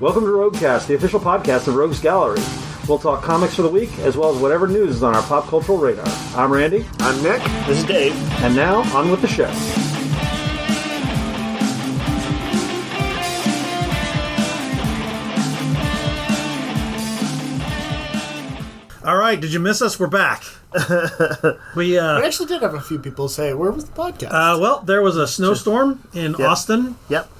Welcome to Roguecast, the official podcast of Rogues Gallery. We'll talk comics for the week, as well as whatever news is on our pop cultural radar. I'm Randy. I'm Nick. This is Dave. And now, on with the show. All right, did you miss us? We're back. We actually did have a few people say, where was the podcast? Well, there was a snowstorm in Austin. Yep.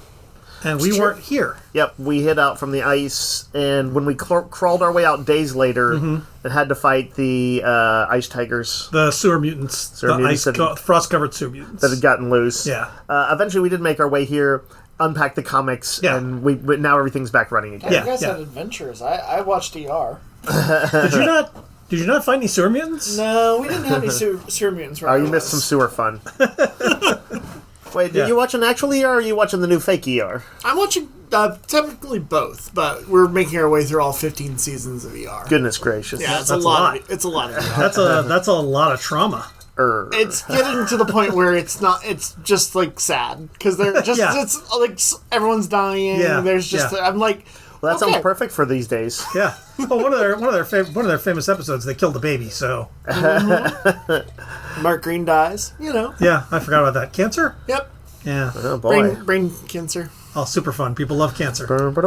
And we weren't here. Yep, we hid out from the ice, and when we crawled our way out days later, and had to fight the ice tigers. The sewer mutants. Frost-covered sewer mutants. That had gotten loose. Yeah. Eventually, we did make our way here, unpack the comics, and we now everything's back running again. You guys had adventures. I watched ER. Did you not find any sewer mutants? No, we didn't have any sewer mutants. Oh, you missed some sewer fun. Wait, did you watch an actual ER, or are you watching the new fake ER? I'm watching technically both, but we're making our way through all 15 seasons of ER. Goodness gracious. Yeah, it's a lot. It's a lot of ER. That's a lot of trauma. It's getting to the point where it's not. It's just like sad because they're just. It's like everyone's dying. Yeah. There's just. I'm like. Well, that sounds perfect for these days. Yeah. Well, one of their famous episodes, they killed the baby. So. Mark Green dies. You know. Yeah, I forgot about that. Cancer. Yep. Yeah. Oh boy. Brain cancer. Oh, super fun. People love cancer. My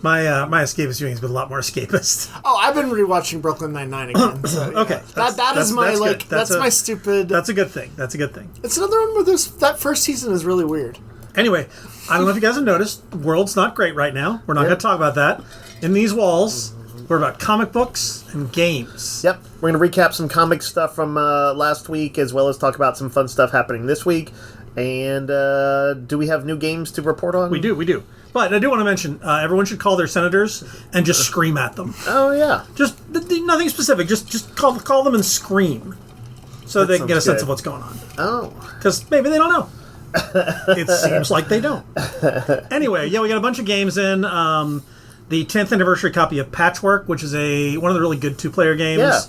escapist viewing has been a lot more escapist. Oh, I've been rewatching Brooklyn Nine-Nine again. So, okay, that's my stupid. That's a good thing. That's a good thing. It's another one where that first season is really weird. Anyway, I don't know if you guys have noticed, the world's not great right now. We're not going to talk about that. In these walls, we're about comic books and games. Yep, we're going to recap some comic stuff from last week, as well as talk about some fun stuff happening this week. And do we have new games to report on? We do. But I do want to mention, everyone should call their senators and just scream at them. Oh, yeah. Just nothing specific. Just call them and scream, so they can get a sense of what's going on. Oh. Because maybe they don't know. It seems like they don't. Anyway, we got a bunch of games in. The 10th anniversary copy of Patchwork, which is one of the really good two-player games. Yeah.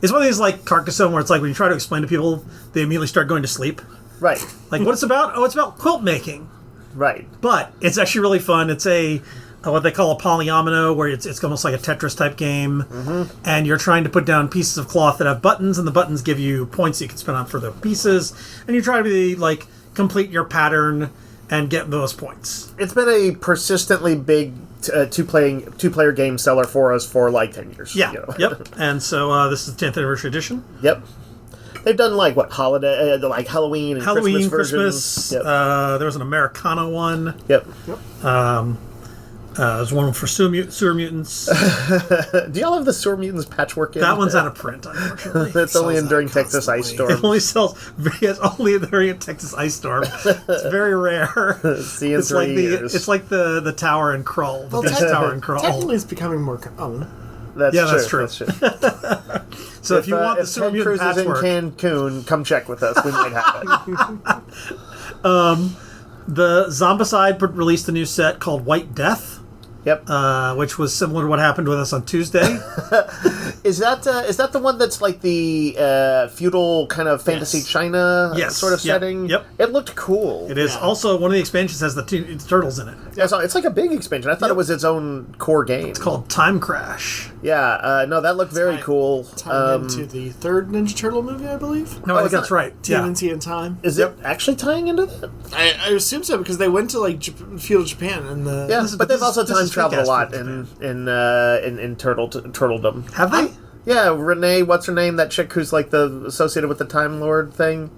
It's one of these like Carcassonne where it's like when you try to explain to people, they immediately start going to sleep. Right. Like, what it's about? Oh, it's about quilt making. Right. But it's actually really fun. It's what they call a polyomino, where it's almost like a Tetris type game, and you're trying to put down pieces of cloth that have buttons, and the buttons give you points you can spend on for the pieces, and you try to complete your pattern and get those points. It's been a persistently big two-player game seller for us for like 10 years. Yeah. Yep. And so this is the 10th anniversary edition. Yep. They've done holiday, like Halloween and Christmas. Yep. There was an Americana one. Yep. There's one for sewer mutants. Do y'all have the sewer mutants patchwork in? That one's out of print, unfortunately. That's only during Texas Ice Storm. It only sells only during a Texas Ice Storm. It's very rare. See in 3 years. It's like the tower in Krull. The tower in Krull. Technically, it's becoming more common. That's true. So if you want the sewer mutant patchwork, in Cancun, come check with us. We might have it. The Zombicide released a new set called White Death. Yep. Which was similar to what happened with us on Tuesday. Is that the one that's like the feudal kind of fantasy China sort of setting? Yep. It looked cool. It is. Also, one of the expansions has the turtles in it. Yeah, so it's like a big expansion. I thought it was its own core game. It's called Time Crash. Yeah. No, that looked very cool. Tying into the third Ninja Turtle movie, I believe. No, I think that's right. TMNT in Time. Is it actually tying into that? I assume so, because they went to feudal Japan and but they've also time traveled a lot in turtledom. Have they? Yeah, Renee, what's her name? That chick who's like associated with the Time Lord thing.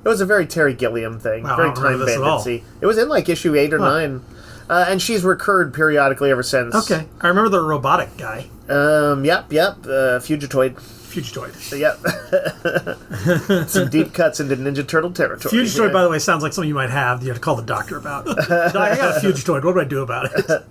It was a very Terry Gilliam thing. Wow, very I don't remember this at all. banditsy. It was in like issue 8 or 9. And she's recurred periodically ever since. Okay. I remember the robotic guy. Yep. Fugitoid. Yep. Some deep cuts into Ninja Turtle territory. Fugitoid, by the way, sounds like something you might have. You have to call the doctor about. I got a Fugitoid. What do I do about it?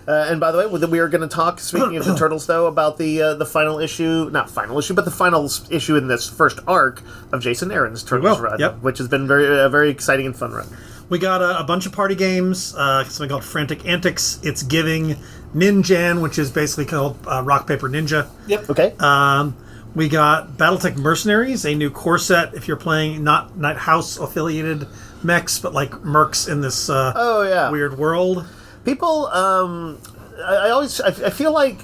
And by the way, we are going to talk, speaking of the Turtles, though, about the final issue, not final issue, but the final issue in this first arc of Jason Aaron's Turtles run, which has been a very exciting and fun run. We got a bunch of party games, something called Frantic Antics, It's Giving, Ninjan, which is basically called Rock, Paper, Ninja. Yep. Okay. We got BattleTech Mercenaries, a new core set if you're playing not House affiliated mechs, but like mercs in this weird world. People, I feel like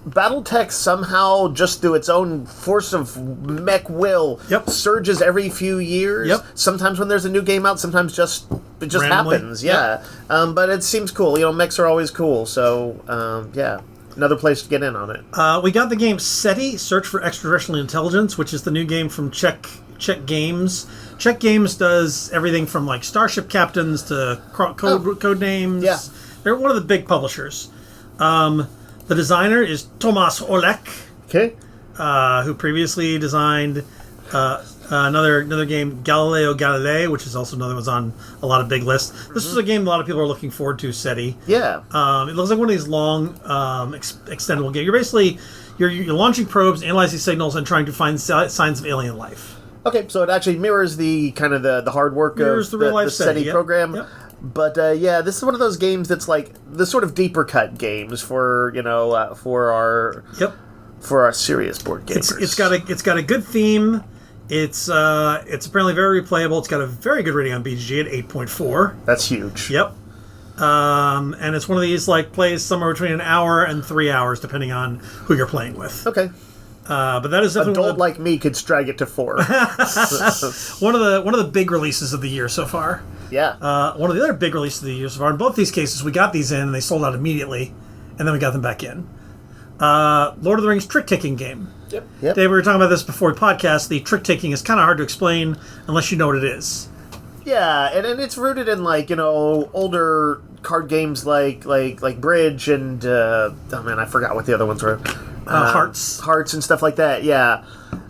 BattleTech somehow, just through its own force of mech will, surges every few years. Yep. Sometimes when there's a new game out, sometimes it just randomly happens. Yeah. But it seems cool. Mechs are always cool. So, another place to get in on it. We got the game SETI, Search for Extraterrestrial Intelligence, which is the new game from Czech Games. Czech Games does everything from like Starship Captains to code names. Yeah. They're one of the big publishers. The designer is Tomáš Olek, who previously designed another game, Galileo Galilei, which is also another one that's on a lot of big lists. This was a game a lot of people are looking forward to, SETI. Yeah. It looks like one of these long, extendable games. You're basically you're launching probes, analyzing signals, and trying to find signs of alien life. Okay, so it actually mirrors the kind of the hard work of the SETI program. Yep. But this is one of those games that's like the sort of deeper cut games for for our serious board gamers. It's got a good theme. It's apparently very replayable. It's got a very good rating on BGG at 8.4. That's huge. Yep. And it's one of these like plays somewhere between an hour and 3 hours, depending on who you're playing with. Okay. But that is definitely adult like me could drag it to 4. one of the big releases of the year so far. Yeah. One of the other big releases of the year so far. In both these cases, we got these in and they sold out immediately, and then we got them back in. Lord of the Rings trick-taking game. Yep. Dave, we were talking about this before we podcast. The trick-taking is kind of hard to explain unless you know what it is. Yeah, and it's rooted in like older card games like Bridge and I forgot what the other ones were. Hearts and stuff like that. Yeah.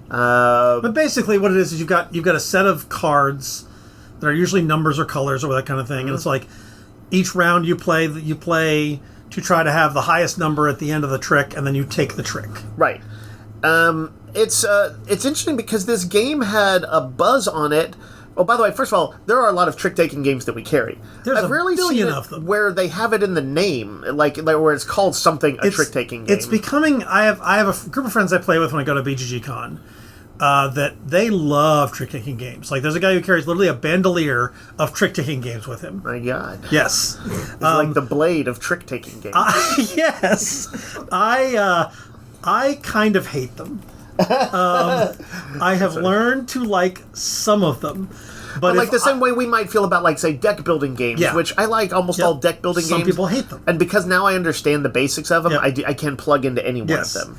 But basically, what it is you've got a set of cards that are usually numbers or colors or that kind of thing, and it's like each round you play to try to have the highest number at the end of the trick, and then you take the trick. Right. It's interesting because this game had a buzz on it. Oh, by the way, first of all, there are a lot of trick-taking games that we carry. I've rarely seen it of them where they have it in the name, like where it's called something a trick-taking game. It's becoming. I have a group of friends I play with when I go to BGG Con. That they love trick-taking games. Like, there's a guy who carries literally a bandolier of trick-taking games with him. My God. Yes. It's like the blade of trick-taking games. Yes. I kind of hate them. I have learned to like some of them. But like the same way we might feel about, like, say, deck-building games, which I like almost all deck-building games. Some people hate them. And because now I understand the basics of them, I can plug into any one of them.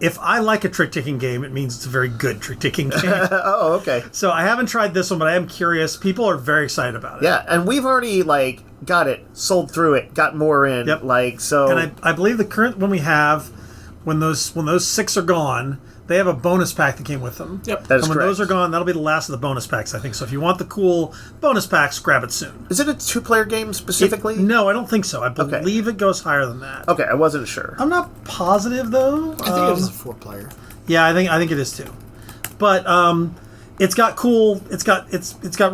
If I like a trick-taking game, it means it's a very good trick-taking game. Oh, okay. So I haven't tried this one, but I am curious. People are very excited about it. Yeah, and we've already, like, got it, sold through it, got more in. Yep. Like, so... And I believe the current one we have, when those 6 are gone, they have a bonus pack that came with them. Yep. That is and when correct. those are gone, that'll be the last of the bonus packs, I think. So if you want the cool bonus packs, grab it soon. Is it a 2-player game specifically? No, I don't think so. I believe it goes higher than that. Okay, I wasn't sure. I'm not positive though. I think it was a 4-player. Yeah, I think it is too. But it's got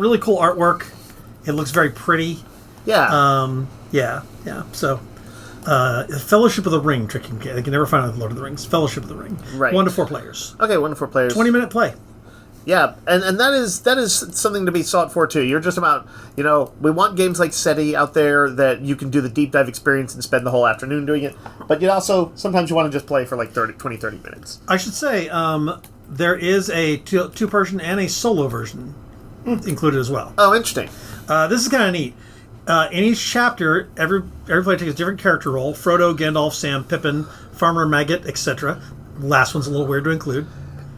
really cool artwork. It looks very pretty. Yeah. Yeah. So Fellowship of the Ring tricking game. They can never find out Lord of the Rings. Fellowship of the Ring. Right. 1 to 4 players. Okay, 1 to 4 players. 20-minute play. Yeah, and that is something to be sought for too. You're just about, we want games like SETI out there that you can do the deep dive experience and spend the whole afternoon doing it. But you also, sometimes you want to just play for like 20, 30 minutes. I should say, there is a two-person and a solo version included as well. Oh, interesting. This is kind of neat. In each chapter, every player takes a different character role. Frodo, Gandalf, Sam, Pippin, Farmer Maggot, etc. Last one's a little weird to include.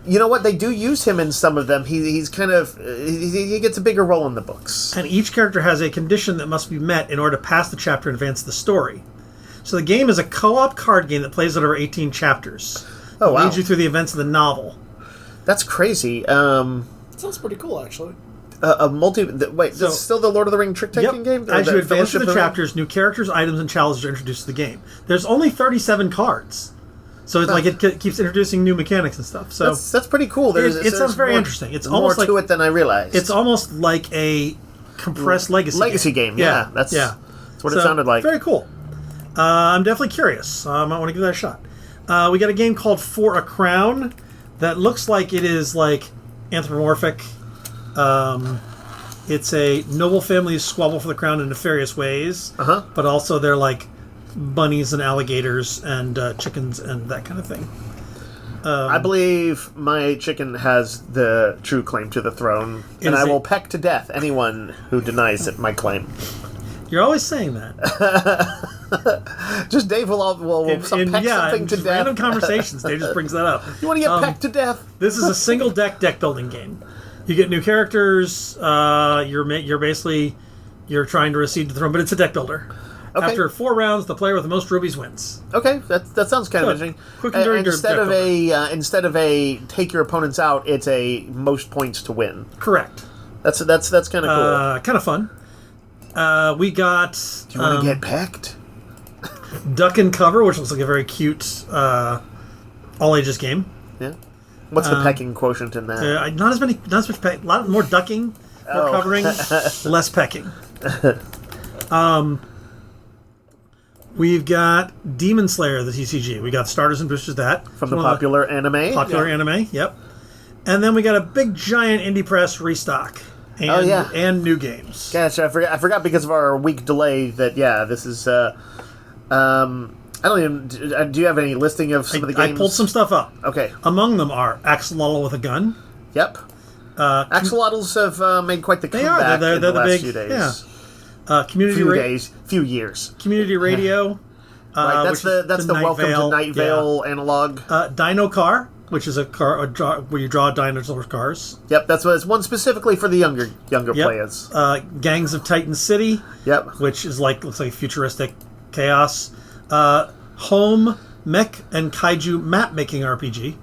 You know what? They do use him in some of them. He's kind of... He gets a bigger role in the books. And each character has a condition that must be met in order to pass the chapter and advance the story. So the game is a co-op card game that plays out over 18 chapters. Oh, wow. It leads you through the events of the novel. That's crazy. Sounds pretty cool, actually. This is still the Lord of the Ring trick-taking game? As you advance through the Ring? chapters, new characters, items, and challenges are introduced to the game. There's only 37 cards. So it's like it keeps introducing new mechanics and stuff. So that's pretty cool. It sounds very interesting. It's almost more like, to it than I realized. It's almost like a compressed legacy game. Yeah, that's what it sounded like. Very cool. I'm definitely curious. I might want to give that a shot. We got a game called For a Crown that looks like it is like anthropomorphic. It's a noble families squabble for the crown in nefarious ways, but also they're like bunnies and alligators and chickens and that kind of thing. I believe my chicken has the true claim to the throne, and I will peck to death anyone who denies it my claim. You're always saying that. Just Dave will peck something to death. Random conversations, Dave just brings that up. You want to get pecked to death? This is a single deck building game. You get new characters. You're trying to recede the throne, but it's a deck builder. Okay. After 4 rounds, the player with the most rubies wins. Okay, that sounds kind of interesting. Quick and dirty instead of a take your opponents out, it's a most points to win. Correct. That's kind of cool. Kind of fun. We got. Do you want to get pecked? Duck and Cover, which looks like a very cute all ages game. Yeah. What's the pecking quotient in that? Not as much pecking. A lot more ducking, more covering, less pecking. We've got Demon Slayer, the TCG. We got starters and boosters that. From the popular anime. Anime, yep. And then we got a big, giant indie press restock. And new games. Gosh, I forgot because of our week delay that, this is... I don't even... Do you have any listing of some of the games? I pulled some stuff up. Okay. Among them are Axolotl with a Gun. Yep. Axolotls have made quite the comeback in the last few days. Yeah. Few years. Community Radio. Right, that's the Welcome to Night Vale analog. Dino Car, which is a car where you draw dinosaur cars. Yep, it's one specifically for the younger players. Gangs of Titan City. Yep. Which is looks like futuristic chaos. Home Mech and Kaiju map making RPG.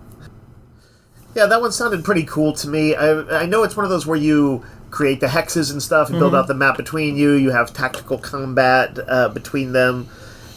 Yeah, that one sounded pretty cool to me. I know it's one of those where you create the hexes and stuff and build out the map between you. You have tactical combat between them.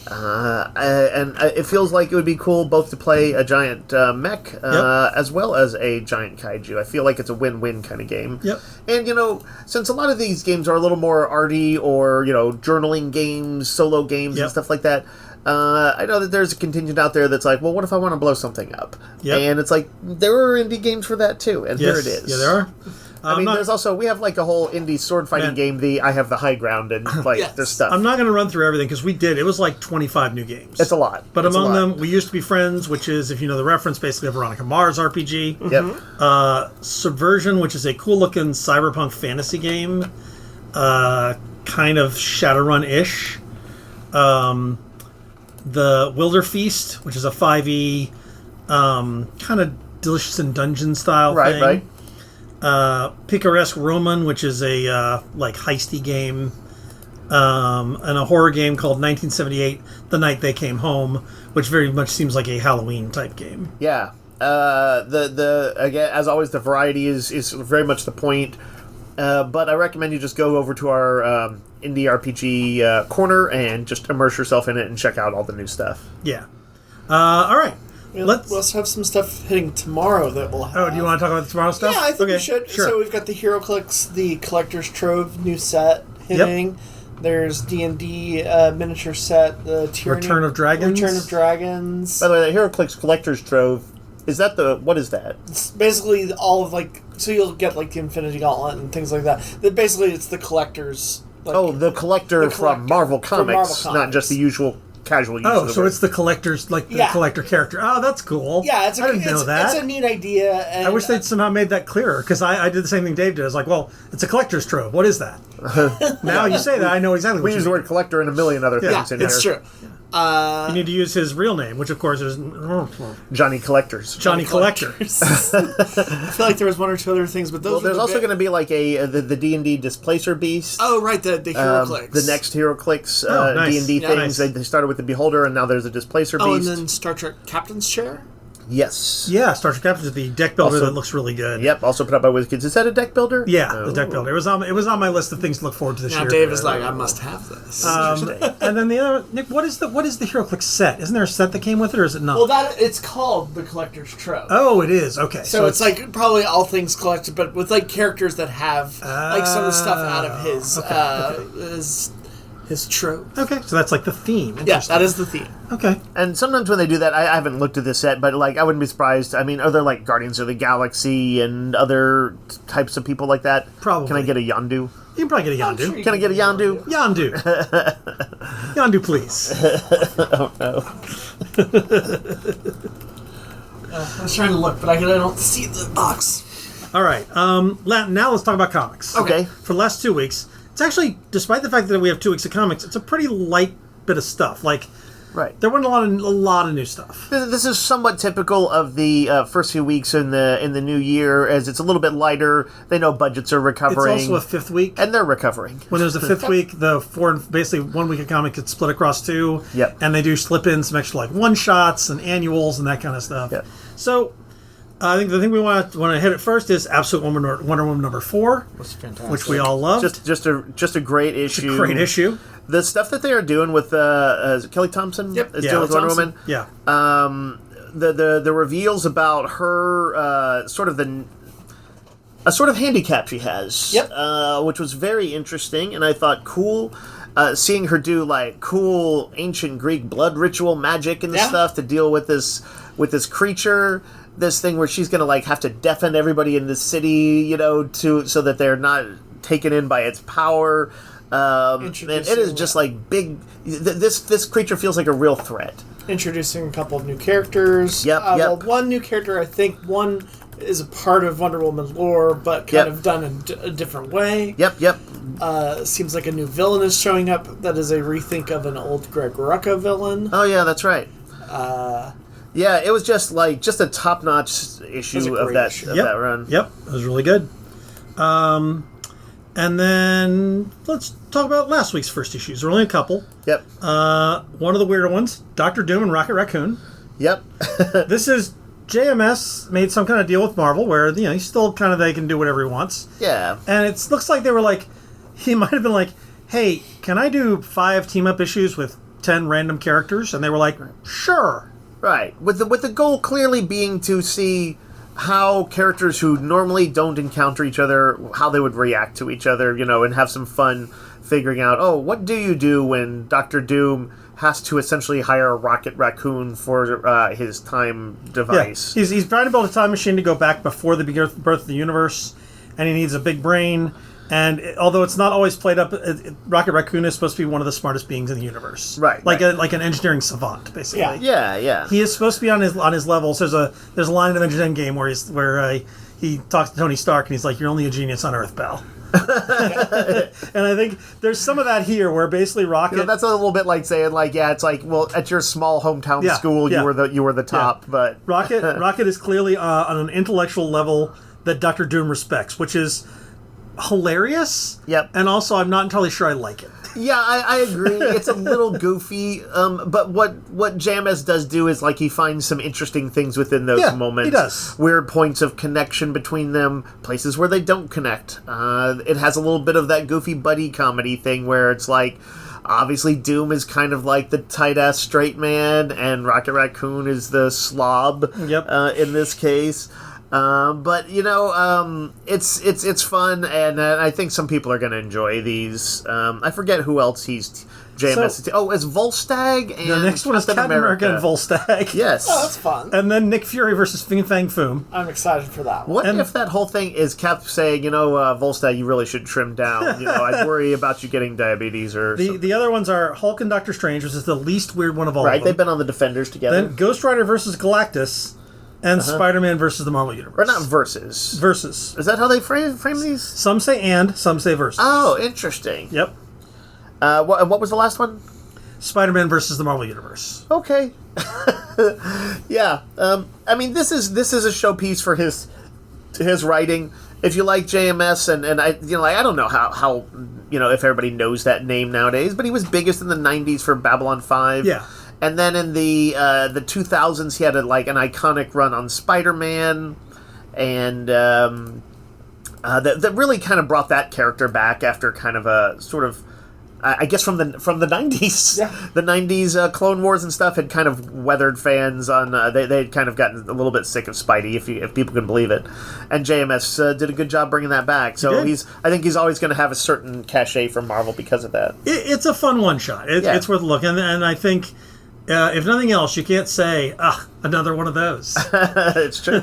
And it feels like it would be cool both to play a giant mech as well as a giant kaiju. I feel like it's a win-win kind of game. Yep. And, since a lot of these games are a little more arty or, journaling games, solo games and stuff like that, I know that there's a contingent out there that's like, well, what if I want to blow something up? Yep. And it's like, there are indie games for that too, and here it is. Yeah, there are. There's also, we have like a whole indie sword fighting game, I have the high ground, and there's stuff. I'm not going to run through everything, because it was like 25 new games. It's a lot. But among them, We Used to Be Friends, which is, if you know the reference, basically a Veronica Mars RPG. Yep. Subversion, which is a cool-looking cyberpunk fantasy game. Kind of Shadowrun-ish. The Wilder Feast, which is a 5e kind of Delicious in Dungeon style thing. Right. Picaresque Roman, which is a heisty game, and a horror game called 1978: The Night They Came Home, which very much seems like a Halloween type game. Yeah. Again, as always, the variety is very much the point. But I recommend you just go over to our indie RPG corner and just immerse yourself in it and check out all the new stuff. Yeah. All right. We also have some stuff hitting tomorrow that we'll have. Oh, do you want to talk about the tomorrow stuff? Yeah, I think we should. Sure. So we've got the Heroclix, the Collector's Trove new set hitting. Yep. There's D&D miniature set, the Tyranny, Return of Dragons. By the way, the Heroclix Collector's Trove, what is that? It's basically all of so you'll get the Infinity Gauntlet and things like that. Basically, it's the collector's. The collector from Marvel Comics, not just the usual casual use of the so word. It's the collector's, the collector character. Oh, that's cool. Yeah, I didn't know that. It's a neat idea. And I wish they'd somehow made that clearer, because I did the same thing Dave did. I was like, well, it's a collector's trove. What is that? Now you say that, I know exactly what we use the word collector and a million other things in here. It's true. You need to use his real name, which of course is Johnny Collectors. Johnny Collectors. I feel like there was one or two other things, but those. Well, there's also going to be the D&D Displacer Beast. Oh, right, the Heroclix. The next Heroclix nice. D&D things. Nice. They started with the Beholder, and now there's a Displacer Beast. Oh, and then Star Trek Captain's Chair. Yes. Yeah, Star Trek Captain's the deck builder that looks really good. Yep, also put up by WizKids. Is that a deck builder? Yeah, the deck builder. It was on my list of things to look forward to this year. Now Dave is like, I must have this. And then the other, Nick, what is the Heroclix set? Isn't there a set that came with it, or is it not? Well, it's called the Collector's Trove. Oh, it is. Okay, so it's probably all things collected, but with characters that have some of the stuff out of his his trope. Okay, so that's like the theme. Yeah, that is the theme. Okay. And sometimes when they do that, I haven't looked at this yet, but like I wouldn't be surprised. I mean, are there like Guardians of the Galaxy and other types of people like that? Probably. Can I get a Yondu? You can probably get a Yondu. Sure Can I get a Yondu? Yondu. Yondu, please. Oh no. I was trying to look, but I don't see the box. All right. Now let's talk about comics. Okay. For the last 2 weeks, it's actually, despite the fact that we have 2 weeks of comics, it's a pretty light bit of stuff. Like, Right. there wasn't a lot of new stuff. This is somewhat typical of the first few weeks in the new year, as it's a little bit lighter. They know budgets are recovering. It's also a fifth week. and they're recovering. When there's a fifth week, basically 1 week of comic gets split across 2. Yep. And they do slip in some extra like one-shots and annuals and that kind of stuff. Yep. So, I think the thing we want to hit at first is Absolute Wonder Woman number 4, That's fantastic. which we all loved. Just a great issue. Great issue. The stuff that they are doing with Kelly Thompson Yep. is Yeah, doing with Wonder Thompson. Woman. Yeah. The reveals about her sort of a sort of handicap she has. Yep. Which was very interesting, and I thought cool. Seeing her do like cool ancient Greek blood ritual magic and Yeah. stuff to deal with this creature. This thing where she's gonna like have to deafen everybody in the city, so that they're not taken in by its power. And it is just like big. This creature feels like a real threat. Introducing a couple of new characters. Yep. Well, one new character, I think one is a part of Wonder Woman lore, but kind of done in a different way. Yep. Seems like a new villain is showing up that is a rethink of an old Greg Rucka villain. Oh yeah, that's right. Yeah, it was just a top-notch issue of that issue. that run. Yep, it was really good. And then let's talk about last week's first issues. There were only a couple. Yep. One of the weirder ones, Doctor Doom and Rocket Raccoon. Yep. This is JMS made some kind of deal with Marvel where he's still kind of they can do whatever he wants. Yeah. And it looks like they were like, he might have been like, hey, can I do 5 team-up issues with 10 random characters? And they were like, sure. Right. With the goal clearly being to see how characters who normally don't encounter each other, how they would react to each other, and have some fun figuring out, what do you do when Dr. Doom has to essentially hire a Rocket Raccoon for his time device? Yeah. He's trying to build a time machine to go back before the birth of the universe, and he needs a big brain. And although it's not always played up, Rocket Raccoon is supposed to be one of the smartest beings in the universe, right? Like an engineering savant, basically. Yeah. He is supposed to be on his levels. There's a line in Avengers Endgame where he talks to Tony Stark and he's like, "You're only a genius on Earth, pal." And I think there's some of that here, where basically Rocket. That's a little bit like saying, it's like, well, at your small hometown school, you were the top, but Rocket is clearly on an intellectual level that Dr. Doom respects, which is hilarious. Yep. And also, I'm not entirely sure I like it. Yeah, I agree. It's a little goofy, but what JMS does do is he finds some interesting things within those moments. He does. Weird points of connection between them, places where they don't connect. It has a little bit of that goofy buddy comedy thing where it's like, obviously Doom is kind of like the tight-ass straight man, and Rocket Raccoon is the slob in this case. But it's fun, and I think some people are going to enjoy these. I forget who else he's JMS. It's Volstagg and the next one is Captain America and Volstagg. Yes, that's fun. And then Nick Fury versus Fin Fang Foom. I'm excited for that one. What if that whole thing is Cap saying, Volstagg, you really should trim down. I'd worry about you getting diabetes or something. The other ones are Hulk and Doctor Strange, which is the least weird one of all. Right, of them. they've been on the Defenders together. Then Ghost Rider versus Galactus. And Spider-Man versus the Marvel Universe. Or not versus. Versus. Is that how they frame these? Some say and, some say versus. Oh, interesting. Yep. What was the last one? Spider-Man versus the Marvel Universe. Okay. Yeah. This is a showpiece for his writing. If you like JMS, and I don't know how if everybody knows that name nowadays, but he was biggest in the '90s for Babylon 5. Yeah. And then in the 2000s, he had an iconic run on Spider-Man, and that really kind of brought that character back after kind of a sort of I guess from the 90s. Yeah. The 90s Clone Wars and stuff had kind of weathered fans on. They had kind of gotten a little bit sick of Spidey, if people can believe it. And JMS did a good job bringing that back. So I think he's always going to have a certain cachet from Marvel because of that. It's a fun one shot. It's worth looking, and I think if nothing else, you can't say another one of those. It's true.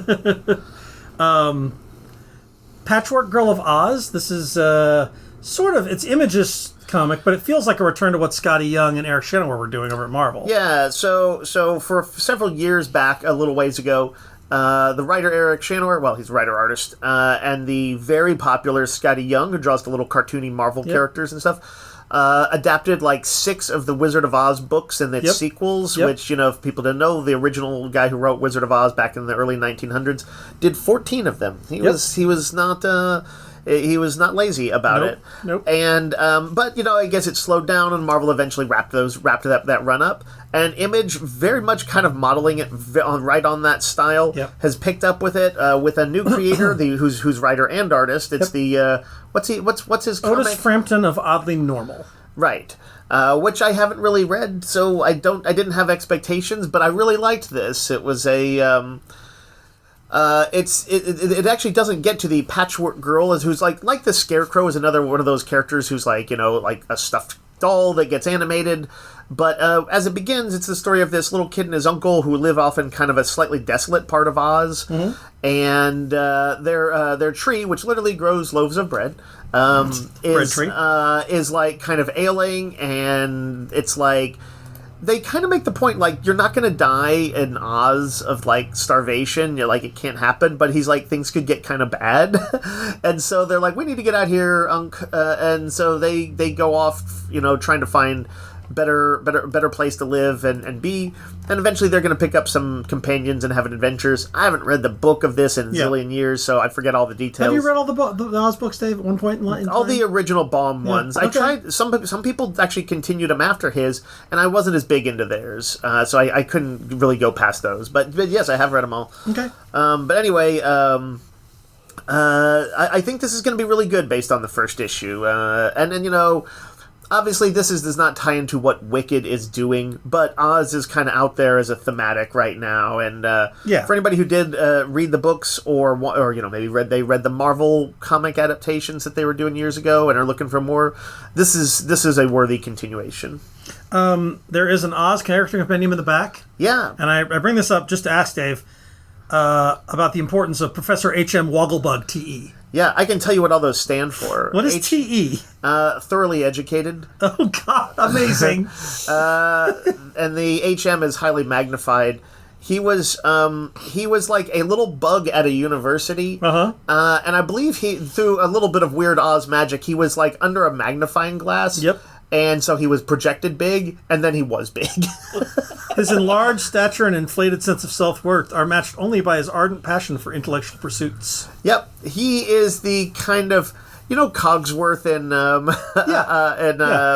Patchwork Girl of Oz. This is sort of it's Image's comic, but it feels like a return to what Scotty Young and Eric Shenowar were doing over at Marvel. Yeah, so for several years back, a little ways ago, the writer Eric Shenowar, well, he's a writer-artist, and the very popular Scotty Young, who draws the little cartoony Marvel characters and stuff, adapted like 6 of the Wizard of Oz books and its sequels, which, if people didn't know, the original guy who wrote Wizard of Oz back in the early 1900s did 14 of them. He was not lazy about it. Nope. And but I guess it slowed down, and Marvel eventually wrapped that run up. And Image, very much kind of modeling it right on that style, has picked up with it with a new creator, who's writer and artist. It's the what's his comic? Otis Frampton of Oddly Normal. Right. Which I haven't really read, so I didn't have expectations, but I really liked this. It was a it actually doesn't get to the Patchwork Girl, who's like the Scarecrow is another one of those characters who's like a stuffed doll that gets animated. But as it begins, it's the story of this little kid and his uncle who live off in kind of a slightly desolate part of Oz, and their tree, which literally grows loaves of bread, is like kind of ailing, and it's like. They kind of make the point, like, you're not going to die in Oz of, like, starvation. You're like, it can't happen. But he's like, things could get kind of bad. And so they're like, we need to get out here, Unc. And so they go off, trying to find better place to live and be. And eventually they're going to pick up some companions and have adventures. I haven't read the book of this in a zillion years, so I forget all the details. Have you read all the Oz books, Dave, at one point in time? All the original Baum ones. Okay. I tried. Some people actually continued them after his, and I wasn't as big into theirs, so I couldn't really go past those. But yes, I have read them all. Okay. But anyway, I think this is going to be really good based on the first issue. And then, obviously this does not tie into what Wicked is doing, but Oz is kind of out there as a thematic right now. And for anybody who did read the books or maybe read the Marvel comic adaptations that they were doing years ago and are looking for more, this is a worthy continuation. There is an Oz character compendium in the back. Yeah. And I bring this up just to ask Dave about the importance of Professor H.M. Wogglebug T.E. Yeah, I can tell you what all those stand for. What is T.E.? Thoroughly educated. Oh, God, amazing. And the H.M. is highly magnified. He was like a little bug at a university. And I believe through a little bit of weird Oz magic, he was like under a magnifying glass. Yep. And so he was projected big, and then he was big. His enlarged stature and inflated sense of self-worth are matched only by his ardent passion for intellectual pursuits. Yep. He is the kind of... Cogsworth in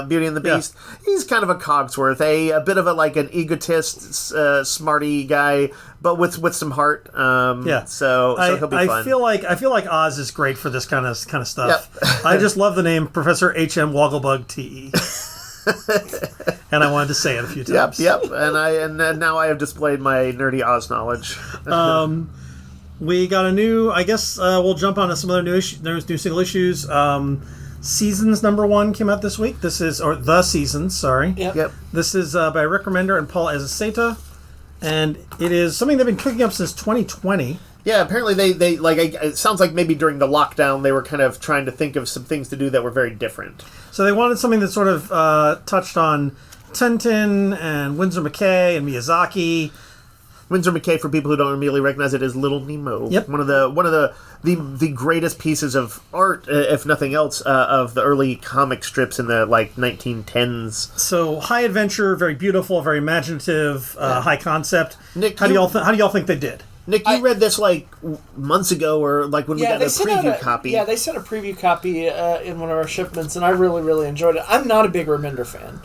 Beauty and the Beast. Yeah. He's kind of a Cogsworth, a bit of an egotist, smarty guy, but with some heart. So he'll be fun. I feel like Oz is great for this kind of stuff. Yep. I just love the name Professor H.M. Wogglebug T.E. And I wanted to say it a few times. Yep. And now I have displayed my nerdy Oz knowledge. We got a new, I guess we'll jump on to some other new single issues. Seasons #1 came out this week. The Seasons, sorry. Yep. This is by Rick Remender and Paul Azaceta. And it is something they've been cooking up since 2020. Yeah, apparently they it sounds like maybe during the lockdown they were kind of trying to think of some things to do that were very different. So they wanted something that sort of touched on Tintin and Winsor McCay and Miyazaki. Winsor McCay, for people who don't immediately recognize it, is Little Nemo. Yep. One of the greatest pieces of art, if nothing else, of the early comic strips in the 1910s. So high adventure, very beautiful, very imaginative, high concept. Nick, how do y'all think they did? Nick, you read this months ago, or when we got a preview copy. Yeah, they sent a preview copy in one of our shipments, and I really, really enjoyed it. I'm not a big Remender fan.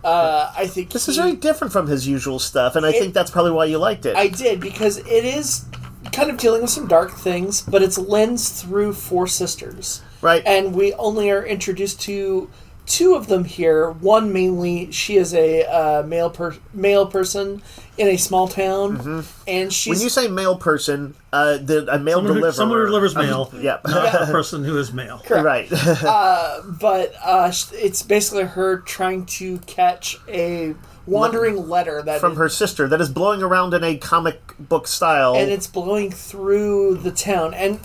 I think this is very different from his usual stuff, and I think that's probably why you liked it. I did, because it is kind of dealing with some dark things, but it's lensed through 4 sisters. Right. And we only are introduced to two of them here. One mainly, she is a male person in a small town, and she's... When you say male person, a male deliverer... Someone who delivers mail, not a person who is male. Correct. Right. But it's basically her trying to catch a wandering letter that from her sister that is blowing around in a comic book style. And it's blowing through the town. And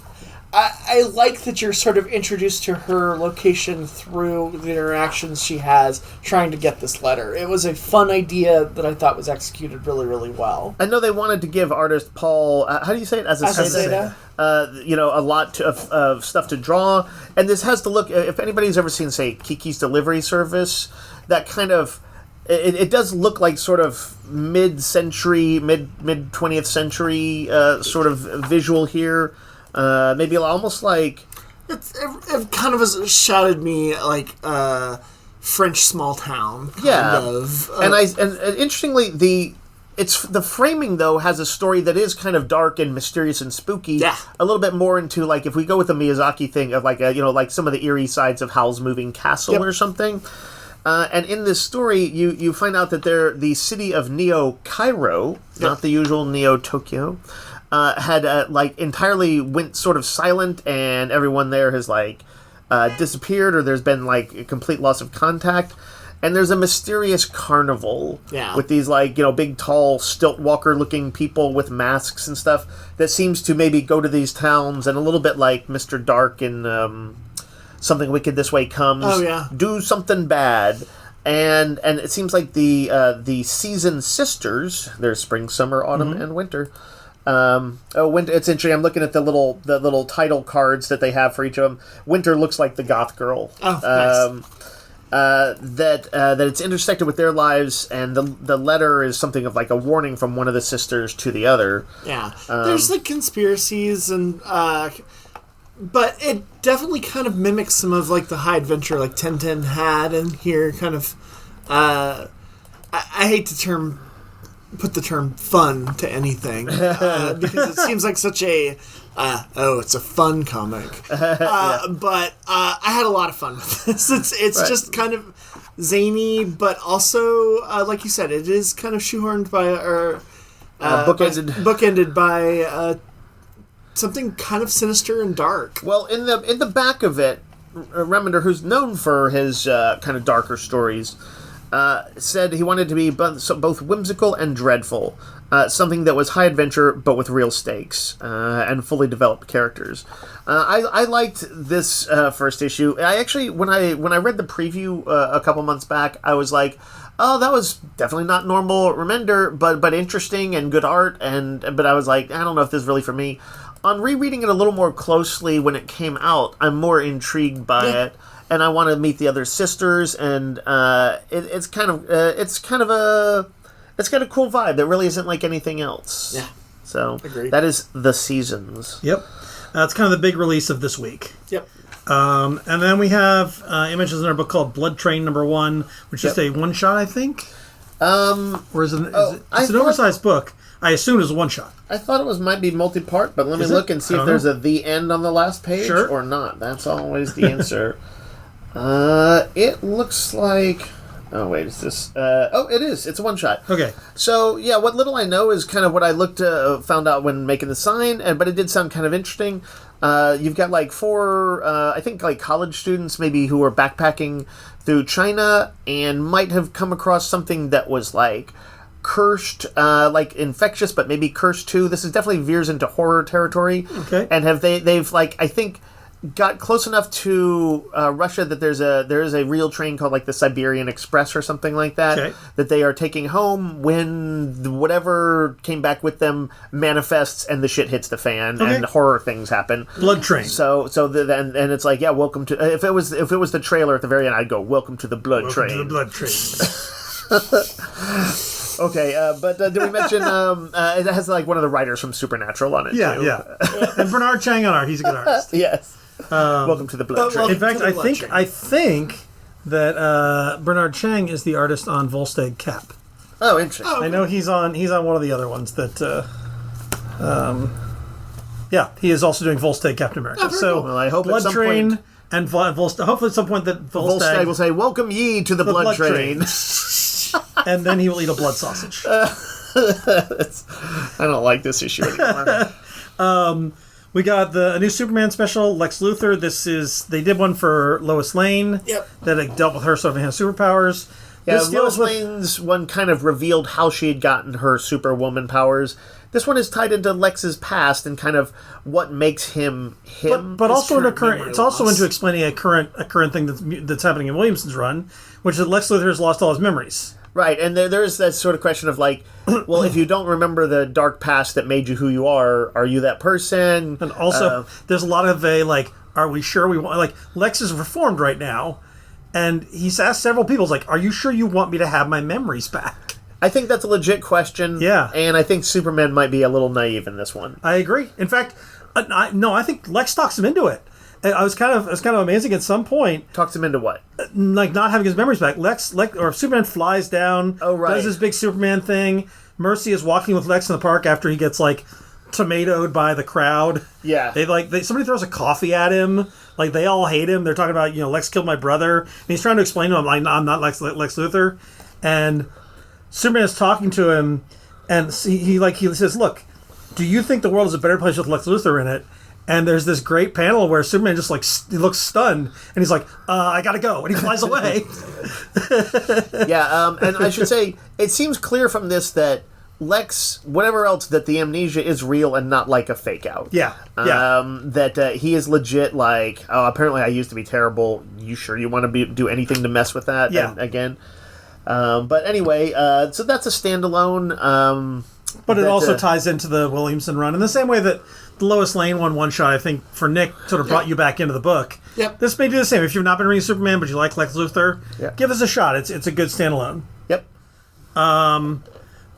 I like that you're sort of introduced to her location through the interactions she has trying to get this letter. It was a fun idea that I thought was executed really, really well. I know they wanted to give artist Paul, how do you say it? Azaceta. A lot of stuff to draw. And this has to look, if anybody's ever seen, say, Kiki's Delivery Service, that kind of... It does look like sort of mid-century, mid-20th century sort of visual here. Maybe almost like... It kind of has shouted me like French small town, kind of. And interestingly, the framing, though, has a story that is kind of dark and mysterious and spooky. Yeah. A little bit more into, like, if we go with the Miyazaki thing of, like, like some of the eerie sides of Howl's Moving Castle or something. And in this story, you find out that the city of Neo Cairo, not the usual Neo Tokyo, had entirely went sort of silent, and everyone there has disappeared, or there's been a complete loss of contact. And there's a mysterious carnival with these big, tall, stilt walker looking people with masks and stuff that seems to maybe go to these towns, and a little bit like Mr. Dark in Something Wicked This Way Comes. Oh, yeah. Do something bad. And it seems like the season sisters, there's spring, summer, autumn, and winter. Winter. It's interesting. I'm looking at the little title cards that they have for each of them. Winter looks like the goth girl. Oh, nice. That it's intersected with their lives, and the letter is something of a warning from one of the sisters to the other. Yeah, there's conspiracies and. But it definitely kind of mimics some of the high adventure Tintin had in here. Kind of, I hate to put the term fun to anything because it seems like such a it's a fun comic. But I had a lot of fun with this. It's just kind of zany, but also like you said, it is kind of shoehorned by bookended by. Something kind of sinister and dark. Well, in the back of it, Remender, who's known for his kind of darker stories, said he wanted to be both whimsical and dreadful. Something that was high adventure, but with real stakes, and fully developed characters. I liked this first issue. I actually, when I read the preview a couple months back, I was like, oh, that was definitely not normal Remender, but interesting and good art. But I was like, I don't know if this is really for me. On rereading it a little more closely when it came out, I'm more intrigued by it, and I want to meet the other sisters. And it's kind of a cool vibe that really isn't like anything else. Yeah. So agreed. That is The Seasons. Yep. That's kind of the big release of this week. Yep. And then we have images in our book called Blood Train #1, which is a one-shot, I think. Or is it? It's an oversized book. I assume it was a one-shot. I thought it might be multi-part, but let me look and see if there's the end on the last page or not. That's always the answer. It looks like... Oh, wait, is this... it is. It's a one-shot. Okay. So, yeah, what little I know is kind of what I found out when making the sign, but it did sound kind of interesting. You've got, 4, I think, college students maybe who are backpacking through China and might have come across something that was, cursed, infectious, but maybe cursed too. This is definitely veers into horror territory. Okay. And they've I think got close enough to Russia that there is a real train called the Siberian Express or something like that that they are taking home when whatever came back with them manifests and the shit hits the fan and horror things happen. Blood Train. So then it's welcome to. If it was the trailer at the very end, I'd go, welcome to the Blood Train. To the Blood Train. Okay, but did we mention it has one of the writers from Supernatural on it? Yeah, too. yeah. And Bernard Chang on art. He's a good artist. Yes. Welcome to the Blood Train. In fact, I think that Bernard Chang is the artist on Volstagg Cap. Oh, interesting. I know he's on one of the other ones that. He is also doing Volstagg Captain America. So well, I hope Blood at some Train. point And hopefully at some point that Volstagg will say, "Welcome ye to the blood train." And then he will eat a blood sausage. I don't like this issue anymore. We got a new Superman special, Lex Luthor. They did one for Lois Lane. Yep. That dealt with her sort of superpowers. Yeah, Lois Lane's one kind of revealed how she had gotten her superwoman powers. This one is tied into Lex's past and kind of what makes him him. But also it's also into explaining a current thing that's happening in Williamson's run, which is that Lex Luthor has lost all his memories. Right, and there's that sort of question of like, well, if you don't remember the dark past that made you who you are you that person? And also, there's a lot of are we sure we want... Like, Lex is reformed right now, and he's asked several people, like, are you sure you want me to have my memories back? I think that's a legit question. Yeah. And I think Superman might be a little naive in this one. I agree. In fact, I think Lex talks him into it. It was kind of amazing at some point. Talks him into what? Like not having his memories back. Lex or Superman flies down. Oh, right. Does his big Superman thing. Mercy is walking with Lex in the park after he gets tomatoed by the crowd. Yeah. Somebody throws a coffee at him. Like they all hate him. They're talking about Lex killed my brother, and he's trying to explain to him I'm not Lex Luthor, and Superman is talking to him, and he says, "Look, do you think the world is a better place with Lex Luthor in it?" And there's this great panel where Superman just he looks stunned, and he's like, "I gotta go," and he flies away. Yeah, and I should say it seems clear from this that Lex, whatever else, that the amnesia is real and not like a fake out. Yeah, that he is legit. Like, oh, apparently I used to be terrible. You sure you want to do anything to mess with that? Yeah. Again. But anyway, so that's a standalone. But it also ties into the Williamson run in the same way that the Lois Lane one shot, I think, for Nick, sort of brought you back into the book. Yep. This may do the same. If you've not been reading Superman, but you like Lex Luthor, Yep. give this a shot. It's a good standalone. Yep.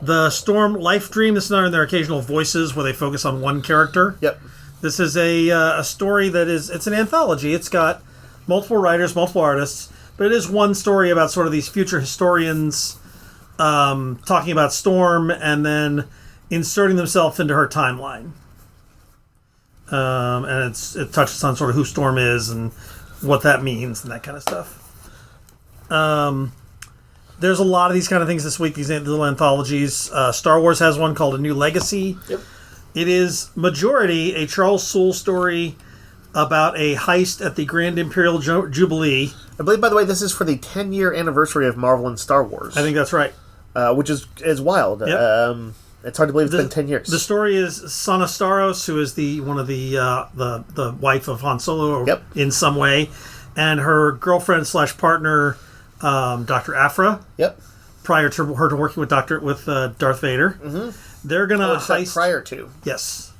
The Storm Lifedream, this is another in their occasional voices where they focus on one character. Yep. This is a story it's an anthology. It's got multiple writers, multiple artists, but it is one story about sort of these future historians talking about Storm and then inserting themselves into her timeline. And it touches on sort of who Storm is and what that means and that kind of stuff. There's a lot of these kind of things this week, these little anthologies. Star Wars has one called A New Legacy. Yep. It is majority a Charles Soule story about a heist at the Grand Imperial Jubilee. I believe, by the way, this is for the 10-year anniversary of Marvel and Star Wars. I think that's right. Which is wild. Yep. It's hard to believe it's been 10 years. The story is Sana Starros, who is one of the wife of Han Solo Yep. in some way, and her girlfriend / partner, Dr. Aphra. Yep. Prior to her working with Darth Vader. Mm-hmm. They're gonna heist. Prior to. Yes.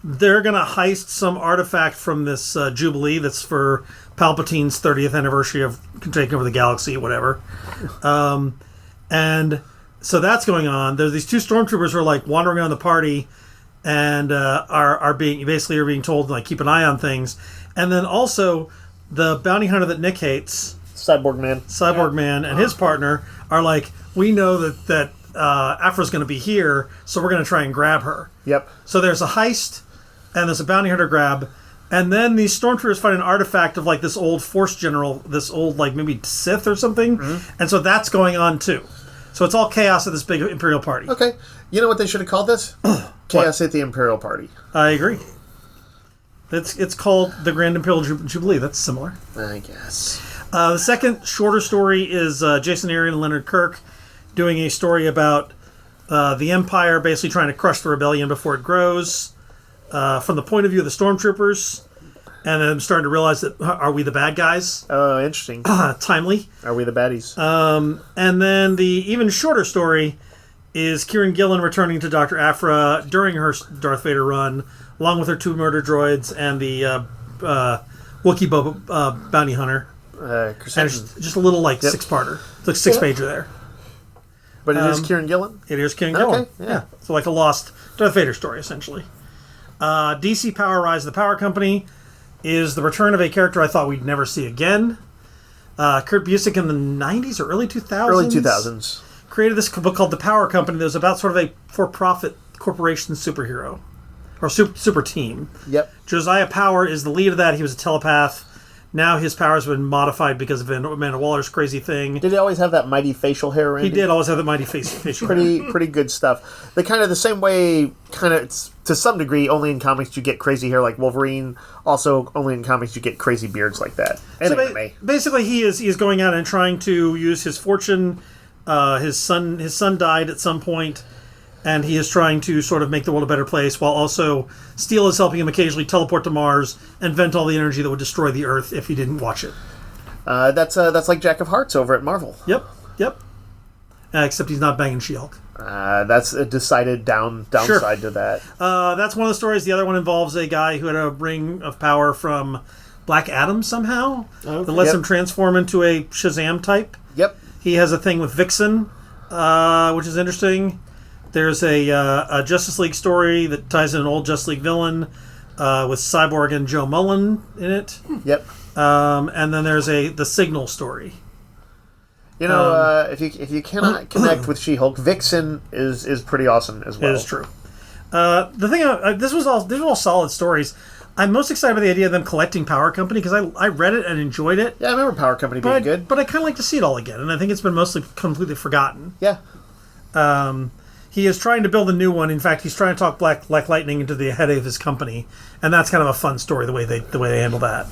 They're gonna heist some artifact from this Jubilee that's for Palpatine's 30th anniversary of taking over the galaxy, whatever. And so that's going on. There's these two stormtroopers who are wandering around the party and are being told keep an eye on things. And then also the bounty hunter that Nick hates, Cyborg Man, and his partner are we know that Aphra's going to be here, so we're going to try and grab her. Yep. So there's a heist, and there's a bounty hunter grab, and then these stormtroopers find an artifact of this old Force general, this old maybe Sith or something, and so that's going on too. So it's all chaos at this big Imperial party. Okay. You know what they should have called this? Chaos at the Imperial Party. I agree. It's called the Grand Imperial Jubilee. That's similar. I guess. The second shorter story is Jason Aaron and Leonard Kirk doing a story about the Empire basically trying to crush the rebellion before it grows from the point of view of the stormtroopers, and then starting to realize that are we the bad guys? Oh, interesting. Timely. Are we the baddies? And then the even shorter story is Kieran Gillen returning to Dr. Aphra during her Darth Vader run, along with her two murder droids and the Wookiee bounty hunter. And it's just a little 6-parter. It's 6-pager there. But it is Kieran Gillen? It is Kieran Gillen. Okay, yeah. So a lost Darth Vader story, essentially. DC Power Rise of the Power Company is the return of a character I thought we'd never see again. Kurt Busiek in the 90s or early 2000s? Early 2000s. Created this book called The Power Company that was about sort of a for-profit corporation superhero. Or super team. Yep. Josiah Power is the lead of that. He was a telepath. Now his powers have been modified because of Amanda Waller's crazy thing. Did he always have that mighty facial hair, Randy? He did always have the mighty facial hair. Pretty good stuff. They kind of the same way, kind of to some degree, only in comics you get crazy hair like Wolverine. Also, only in comics you get crazy beards like that. And anime. Basically, he is going out and trying to use his fortune. His son died at some point, and he is trying to sort of make the world a better place, while also Steel is helping him occasionally teleport to Mars and vent all the energy that would destroy the Earth if he didn't watch it. That's like Jack of Hearts over at Marvel. Yep. Except he's not banging She-Hulk. That's a decided downside to that. That's one of the stories. The other one involves a guy who had a ring of power from Black Adam somehow that lets him transform into a Shazam type. Yep. He has a thing with Vixen, which is interesting. There's a Justice League story that ties in an old Justice League villain with Cyborg and Joe Mullen in it. Yep. And then there's the Signal story. You know, if you cannot connect with She-Hulk, Vixen is pretty awesome as well. It is true. The thing, these were all solid stories. I'm most excited by the idea of them collecting Power Company because I read it and enjoyed it. Yeah, I remember Power Company being good. But I kind of like to see it all again, and I think it's been mostly completely forgotten. Yeah. He is trying to build a new one. In fact, he's trying to talk Black Lightning into the head of his company, and that's kind of a fun story the way they handle that.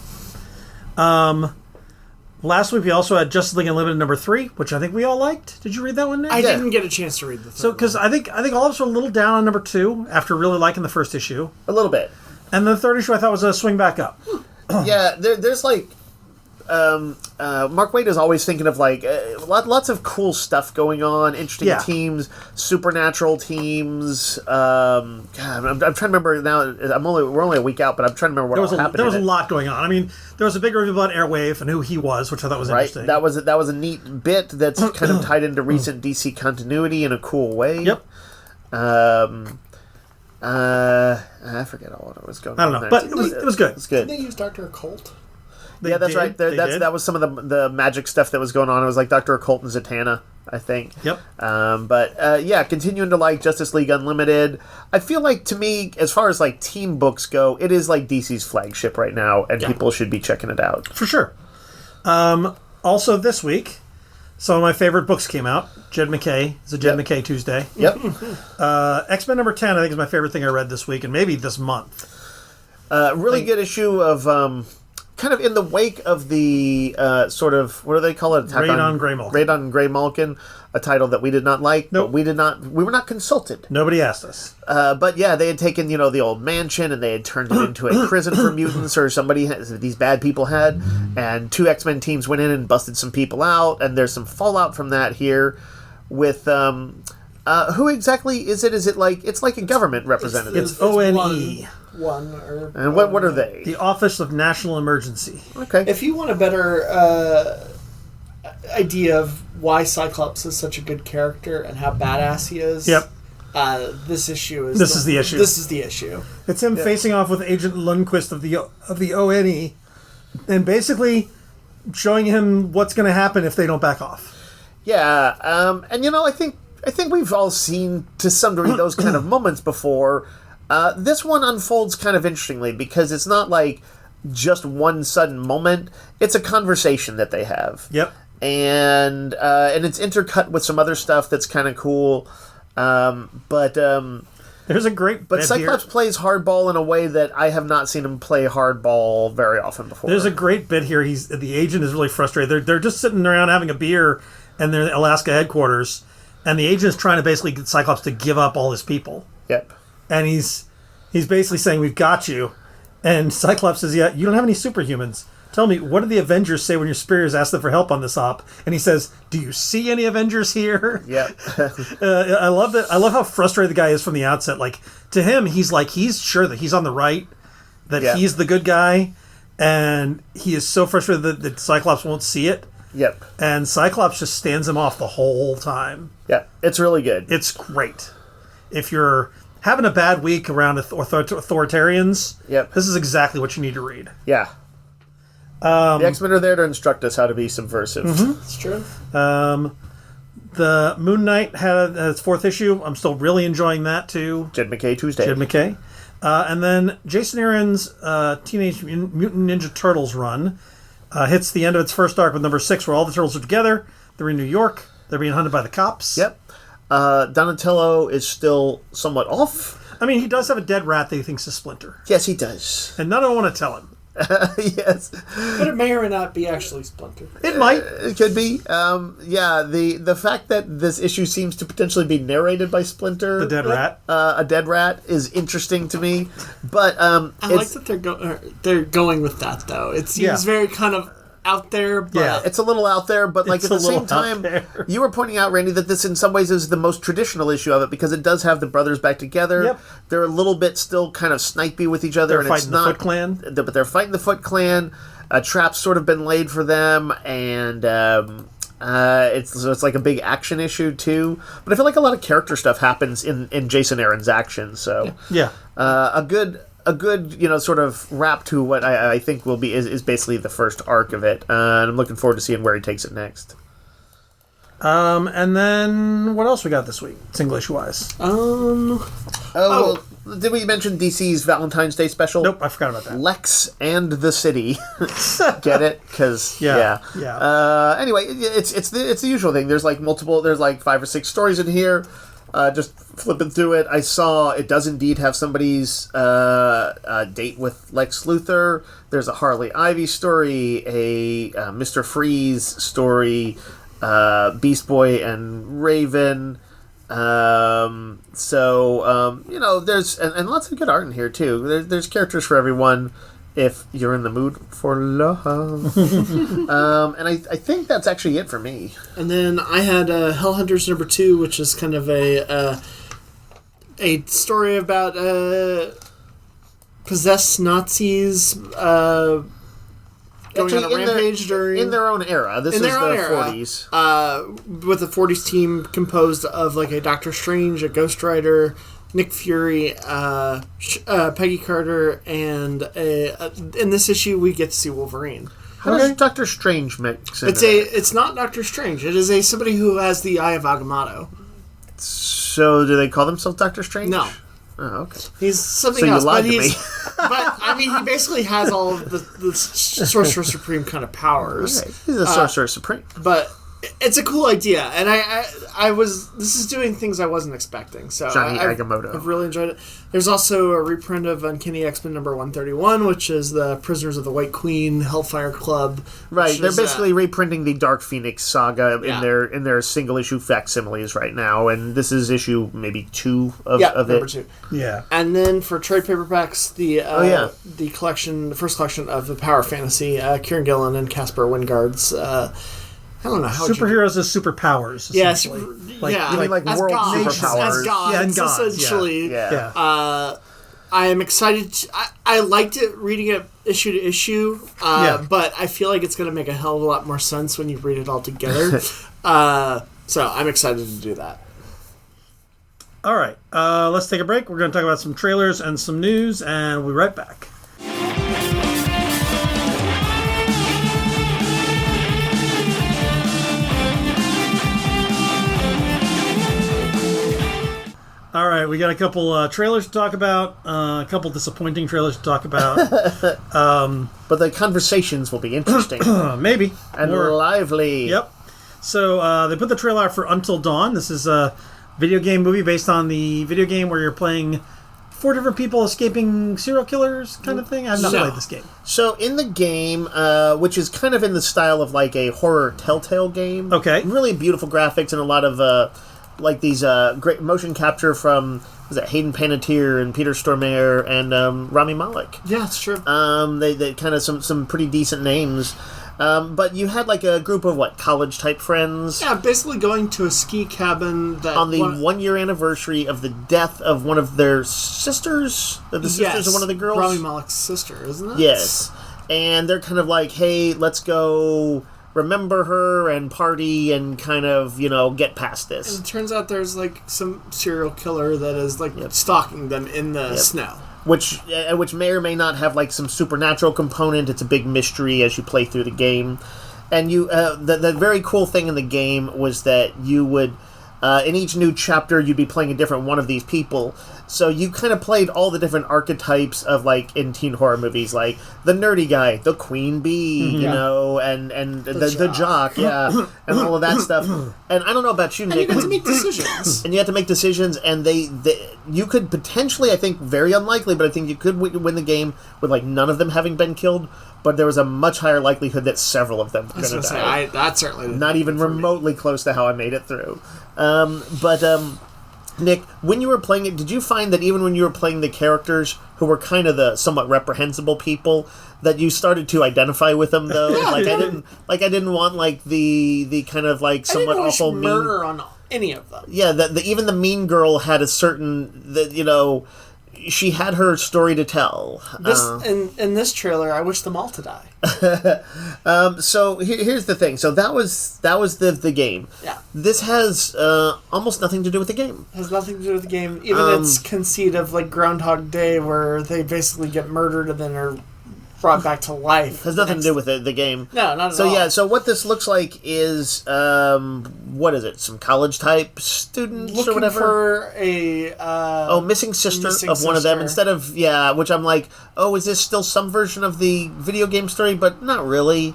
Last week we also had Justice League Unlimited #3, which I think we all liked. Did you read that one, Nick? I didn't get a chance to read the third. So because I think all of us were a little down on #2 after really liking the first issue. A little bit. And the third issue I thought was a swing back up. Yeah, there's like Mark Waid is always thinking of like lots of cool stuff going on, interesting teams, supernatural teams. God, I'm trying to remember now. We're only a week out, but I'm trying to remember what happened. There was a lot going on. I mean, there was a big review about Airwave and who he was, which I thought was interesting. That was a neat bit that's kind of tied into recent DC continuity in a cool way. Yep. I forget all what was going on. I don't know, but it was good. It was good. Did they use Dr. Occult? Yeah, that's right. That was some of the magic stuff that was going on. It was like Dr. Occult and Zatanna, I think. Yep. But continuing to like Justice League Unlimited. I feel like, to me, as far as like team books go, it is like DC's flagship right now, and people should be checking it out. For sure. Also this week, some of my favorite books came out. Jed McKay. It's a Jed McKay Tuesday. Yep. X-Men #10, I think, is my favorite thing I read this week, and maybe this month. Really good issue of... kind of in the wake of the sort of, what do they call it? Raid on Greymalkin. Raid on Greymalkin, a title that we did not like. Nope. But we were not consulted. Nobody asked us. But yeah, they had taken, the old mansion and they had turned it into a prison for mutants, or these bad people had, and 2 X-Men teams went in and busted some people out, and there's some fallout from that here with, who exactly is it? Is it like, it's like a government representative? It's ONE. And what are they? The Office of National Emergency. Okay. If you want a better idea of why Cyclops is such a good character and how badass he is, this issue is the issue. This is the issue. It's him facing off with Agent Lundquist of the ONE, and basically showing him what's going to happen if they don't back off. Yeah, and I think we've all seen to some degree those kind of moments before. This one unfolds kind of interestingly because it's not like just one sudden moment. It's a conversation that they have. Yep. And it's intercut with some other stuff that's kind of cool. But there's a great But Cyclops plays hardball in a way that I have not seen him play hardball very often before. There's a great bit here. The agent is really frustrated. They're just sitting around having a beer in their Alaska headquarters, and the agent is trying to basically get Cyclops to give up all his people. Yep. And he's basically saying, "We've got you." And Cyclops says, "Yeah, you don't have any superhumans. Tell me, what did the Avengers say when your superiors asked them for help on this op?" And he says, "Do you see any Avengers here?" Yeah. I love that. I love how frustrated the guy is from the outset. Like, to him, he's sure that he's on the right, that he's the good guy, and he is so frustrated that Cyclops won't see it. Yep. And Cyclops just stands him off the whole time. Yeah, it's really good. It's great. If you're having a bad week around authoritarians, this is exactly what you need to read. Yeah. The X-Men are there to instruct us how to be subversive. Mm-hmm. It's true. The Moon Knight had its 4th issue. I'm still really enjoying that, too. Jed McKay Tuesday. Jed McKay. And then Jason Aaron's Teenage Mutant Ninja Turtles run Hits the end of its first arc with number 6, where all the turtles are together. They're in New York. They're being hunted by the cops. Yep. Donatello is still somewhat off. I mean, he does have a dead rat that he thinks is Splinter. Yes, he does. And none of them want to tell him. Yes. But it may or may not be actually Splinter. It might. It could be. The fact that this issue seems to potentially be narrated by Splinter, The dead rat. a dead rat, is interesting to me. But I like that they're going with that, though. It seems very kind of out there, but it's a little out there. But like It's at a the same little time, out there. you were pointing out, Randy, that this in some ways is the most traditional issue of it because it does have the brothers back together. Yep. They're a little bit still kind of snipey with each other, They're and fighting it's the not Foot Clan. But they're fighting the Foot Clan. A trap's sort of been laid for them, and it's like a big action issue too. But I feel like a lot of character stuff happens in Jason Aaron's action. So a good sort of wrap to what I think will be is basically the first arc of it, and I'm looking forward to seeing where he takes it next. And then what else we got this week, single issue wise? Well, did we mention DC's Valentine's Day special? Nope, I forgot about that. Lex and the City. Get it? Because Yeah. Anyway, it's the usual thing. There's like 5 or 6 stories in here. Just flipping through it, I saw it does indeed have somebody's date with Lex Luthor. There's a Harley Ivy story, a Mr. Freeze story, Beast Boy and Raven. There's and lots of good art in here too. There's characters for everyone if you're in the mood for love. And I think that's actually it for me. And then I had Hellhunters number 2, which is kind of a story about possessed Nazis going on a rampage in their own era. This is the 40s. With a 40s team composed of like a Doctor Strange, a Ghost Rider, Nick Fury, Peggy Carter, and in this issue we get to see Wolverine. How does Doctor Strange mix in? It's not Doctor Strange. It is somebody who has the Eye of Agamotto. So do they call themselves Doctor Strange? No. Oh, okay. He's something so else. You lied to me. But I mean, he basically has all of the Sorcerer Supreme kind of powers. Okay. He's a Sorcerer Supreme. But it's a cool idea, and this is doing things I wasn't expecting. So Johnny Agamotto. I've really enjoyed it. There's also a reprint of Uncanny X-Men number 131, which is the Prisoners of the White Queen Hellfire Club. Right, they're basically reprinting the Dark Phoenix saga in their single issue facsimiles right now, and this is issue maybe 2 of number it. 2. Yeah, and then for trade paperbacks, the first collection of the Power Fantasy, Kieran Gillen and Caspar Wingard's. I don't know how superheroes as superpowers. Yes, like world gods, superpowers, as gods, and gods, essentially. Yeah. I am excited. I liked it reading it issue to issue, but I feel like it's going to make a hell of a lot more sense when you read it all together. So I'm excited to do that. All right, let's take a break. We're going to talk about some trailers and some news, and we'll be right back. All right, we got a couple trailers to talk about, a couple disappointing trailers to talk about. But the conversations will be interesting. Maybe. And lively. Yep. So they put the trailer out for Until Dawn. This is a video game movie based on the video game where you're playing 4 different people escaping serial killers kind of thing. I've not played this game. So in the game, which is kind of in the style of like a horror Telltale game. Okay. Really beautiful graphics and a lot of... like these great motion capture from Hayden Panettiere and Peter Stormare and Rami Malek. Yeah, it's true. They kind of some pretty decent names. But you had like a group of college type friends. Yeah, basically going to a ski cabin that on the 1-year anniversary of the death of one of their sisters. The sisters of one of the girls. Rami Malek's sister, isn't it? Yes, and they're kind of like, hey, let's go remember her and party and kind of, get past this. And it turns out there's like some serial killer that is like stalking them in the snow. Which may or may not have like some supernatural component. It's a big mystery as you play through the game. And you, the very cool thing in the game was that you would in each new chapter, you'd be playing a different one of these people. So you kind of played all the different archetypes of, like, in teen horror movies, like the nerdy guy, the queen bee, you know, and the jock, yeah, and all of that stuff. And I don't know about you, Nick. And you get to make decisions. And you have to make decisions, and you could potentially, I think, very unlikely, but I think you could win the game with, like, none of them having been killed, but there was a much higher likelihood that several of them were going to die. That's certainly not even remotely close to how I made it through. Nick, when you were playing it, did you find that even when you were playing the characters who were kind of the somewhat reprehensible people, that you started to identify with them though? I didn't want like the kind of like somewhat awful murder on any of them. Yeah, even the mean girl had a certain she had her story to tell. In this trailer, I wish them all to die. So here's the thing. So that was the game. Yeah. This has almost nothing to do with the game. It has nothing to do with the game. Even its conceit of like Groundhog Day, where they basically get murdered and then are brought back to life. Has nothing to do with the game. No, not at all. So yeah, so what this looks like is what is it? Some college type students looking or whatever. For a missing sister of one of them instead of which I'm like, oh, is this still some version of the video game story? But not really.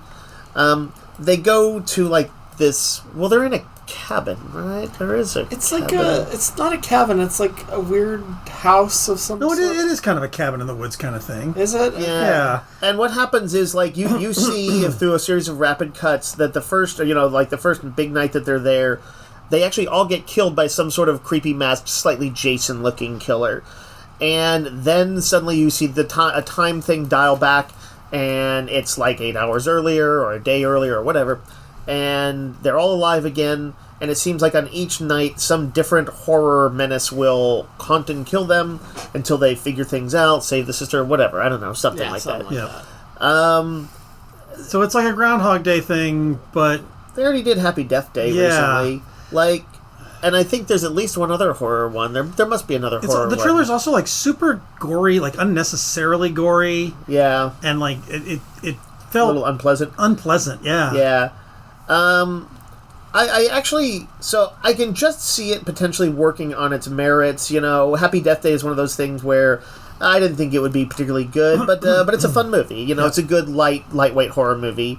They go to like this. Well, they're in a cabin, right? There is a. It's cabin. like it's not a cabin. It's like a weird house of some sort. No, it is kind of a cabin in the woods kind of thing. Is it? Yeah. And what happens is like you see through a series of rapid cuts that the first big night that they're there, they actually all get killed by some sort of creepy masked, slightly Jason looking killer, and then suddenly you see a time thing dial back, and it's like 8 hours earlier or a day earlier or whatever. And they're all alive again, and it seems like on each night some different horror menace will haunt and kill them until they figure things out, save the sister, whatever. I don't know, something like that. So it's like a Groundhog Day thing, but they already did Happy Death Day recently. And I think there's at least one other horror one. There must be another horror one. The trailer's also like super gory, like unnecessarily gory. Yeah. And like it felt a little unpleasant. Unpleasant, yeah. Yeah. I actually, so I can just see it potentially working on its merits. Happy Death Day is one of those things where I didn't think it would be particularly good, but it's a fun movie. It's a good lightweight horror movie.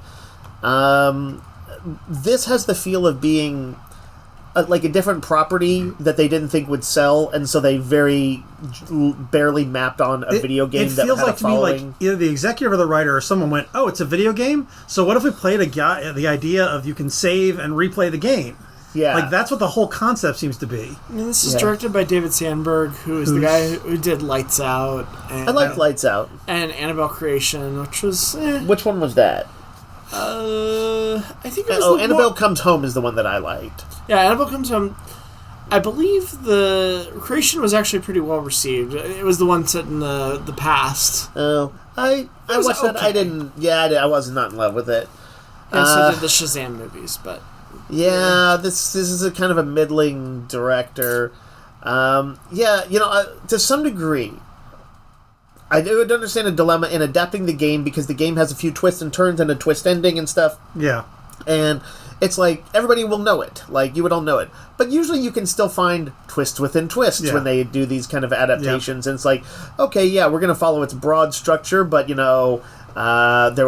This has the feel of being like a different property that they didn't think would sell, and so they very barely mapped on a video game that feels had like a following. To me like either the executive or the writer or someone went, oh, it's a video game? So what if we played the idea of you can save and replay the game? Yeah. Like, that's what the whole concept seems to be. I mean, this is directed by David Sandberg, who's the guy who did Lights Out. And, I liked Lights Out. And Annabelle Creation, which was... Which one was that? I think it was Annabelle Comes Home is the one that I liked. Yeah, Annabelle Comes Home. I believe the Creation was actually pretty well received. It was the one set in the past. Oh, I watched that. I didn't. Yeah, I was not in love with it. And so did the Shazam movies, but yeah, this is a kind of a middling director. To some degree, I would understand a dilemma in adapting the game because the game has a few twists and turns and a twist ending and stuff. Yeah. And it's like, everybody will know it. Like, you would all know it. But usually you can still find twists within twists when they do these kind of adaptations. And it's like, okay, yeah, we're going to follow its broad structure, but, there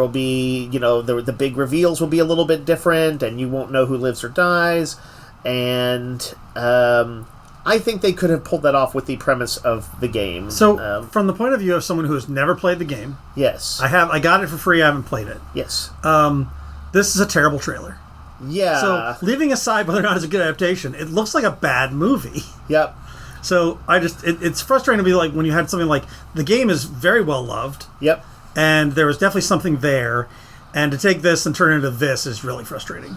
will be, the big reveals will be a little bit different, and you won't know who lives or dies. And I think they could have pulled that off with the premise of the game. So, from the point of view of someone who has never played the game... Yes. I got it for free, I haven't played it. Yes. This is a terrible trailer. Yeah. So, leaving aside whether or not it's a good adaptation, it looks like a bad movie. Yep. So, it's frustrating to be like when you had something like, the game is very well loved. Yep. And there was definitely something there. And to take this and turn it into this is really frustrating.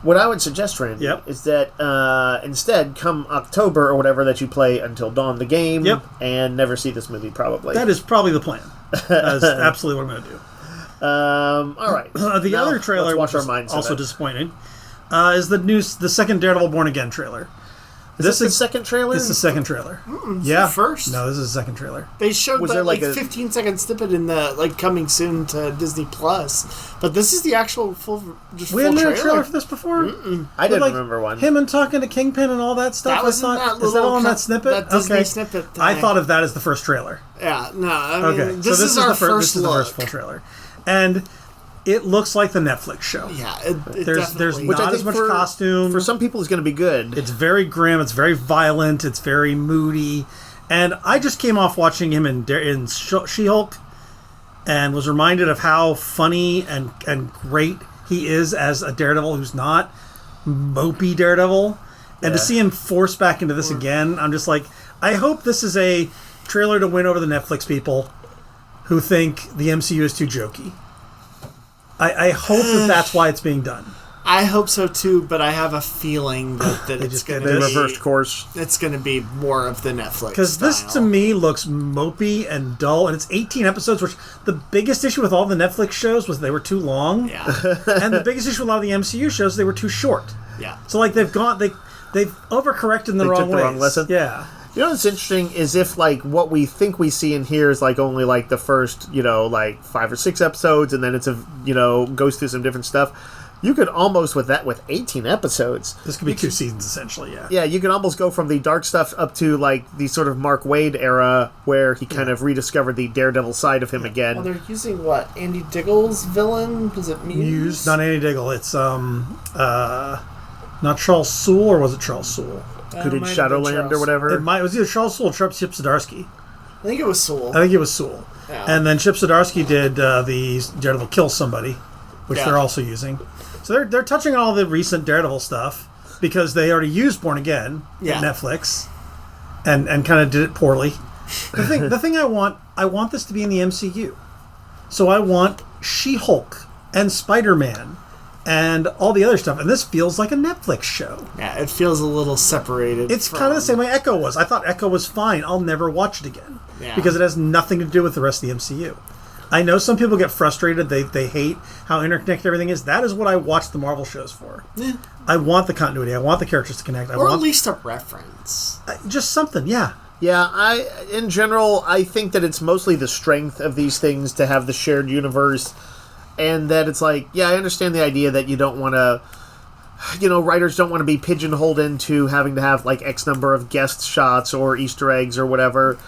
What I would suggest, Randy, is that instead, come October or whatever, that you play Until Dawn the game and never see this movie, probably. That is probably the plan. That is absolutely what I'm going to do. All right. The other trailer, which is also disappointing, is the second Daredevil Born Again trailer, Is this the second trailer? This is the second trailer. The first. No, this is the second trailer. They showed Was the there, like, 15-second snippet in the coming soon to Disney Plus, but this is the actual full We hadn't had a trailer for this before. I didn't remember one. Him and talking to Kingpin and all that stuff. That was in that is that all in that snippet? That Disney snippet. I thought of that as the first trailer. Yeah, no. I mean, This is our the first look. the first full trailer, and it looks like the Netflix show. Yeah, there's definitely. not as much costume. For some people, it's going to be good. It's very grim. It's very violent. It's very moody. And I just came off watching him in She-Hulk, and was reminded of how funny and great he is as a Daredevil who's not mopey Daredevil. And to see him forced back into this again, I'm just like, I hope this is a trailer to win over the Netflix people who think the MCU is too jokey. I hope that's why it's being done. I hope so too, but I have a feeling that it's going to be... They reversed course. It's going to be more of the Netflix Because this, to me, looks mopey and dull, and it's 18 episodes, which the biggest issue with all the Netflix shows was they were too long. Yeah. And the biggest issue with a lot of the MCU shows, they were too short. Yeah. So, like, they've overcorrected in the wrong took the ways. wrong lesson? Yeah. You know what's interesting is if, like, what we think we see in here is, like, only, like, the first, 5 or 6 episodes, and then it's goes through some different stuff. You could almost, with 18 episodes... This could be 2 seasons, essentially, yeah. Yeah, you can almost go from the dark stuff up to, like, the sort of Mark Waid era, where he kind of rediscovered the Daredevil side of him again. Well, they're using, Andy Diggle's villain? Was it Muse? Not Andy Diggle. It's, not Charles Soule, or was it Charles Soule? Who did Shadowland or whatever? It was either Charles Soule or Chip Zdarsky. I think it was Soule. I think it was Soule. Yeah. And then Chip Zdarsky did the Daredevil Kills Somebody, which they're also using. So they're touching on all the recent Daredevil stuff because they already used Born Again at Netflix and kind of did it poorly. The thing I want this to be in the MCU. So I want She-Hulk and Spider-Man and all the other stuff, and this feels like a Netflix show. Yeah, it feels a little separated. It's kind of the same way Echo was. I thought Echo was fine. I'll never watch it again because it has nothing to do with the rest of the MCU. I know some people get frustrated. They hate how interconnected everything is. That is what I watch the Marvel shows for. Yeah. I want the continuity. I want the characters to connect. Or at least a reference. Just something, yeah. Yeah, in general, I think that it's mostly the strength of these things to have the shared universe. And that it's like, yeah, I understand the idea that you don't want to, writers don't want to be pigeonholed into having to have, like, X number of guest shots or Easter eggs or whatever.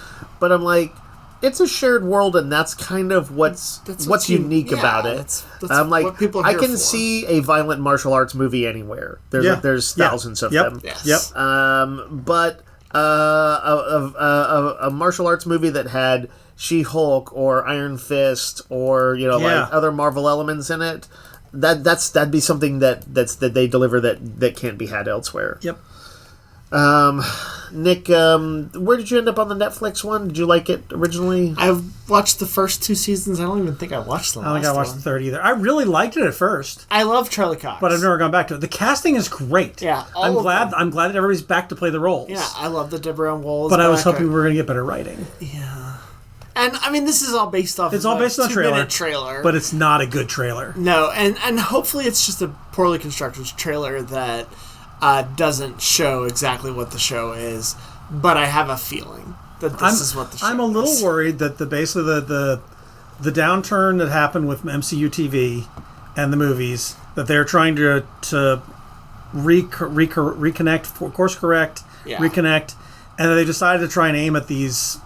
But I'm like, it's a shared world, and that's kind of what's unique about it. That's I'm like, what people are I here can for. See a violent martial arts movie anywhere. There's thousands of them. Yes. Yep. But a martial arts movie that had She-Hulk or Iron Fist or like other Marvel elements in it, that'd be something that they deliver that can't be had elsewhere. Yep. Nick, where did you end up on the Netflix one? Did you like it originally? I've watched the first 2 seasons. I don't even think I watched the last one. I don't think I watched the third either. I really liked it at first. I love Charlie Cox, but I've never gone back to it. The casting is great. Yeah, I'm glad that everybody's back to play the roles. Yeah, I love the Deborah Wool. But I was hoping we were going to get better writing. Yeah. And, I mean, this is all based off it's all based on a 2-minute trailer. But it's not a good trailer. No, and hopefully it's just a poorly constructed trailer that doesn't show exactly what the show is. But I have a feeling that this is what the show is. I'm a little worried that basically the downturn that happened with MCU TV and the movies, that they're trying to reconnect, course correct, reconnect, and they decided to try and aim at these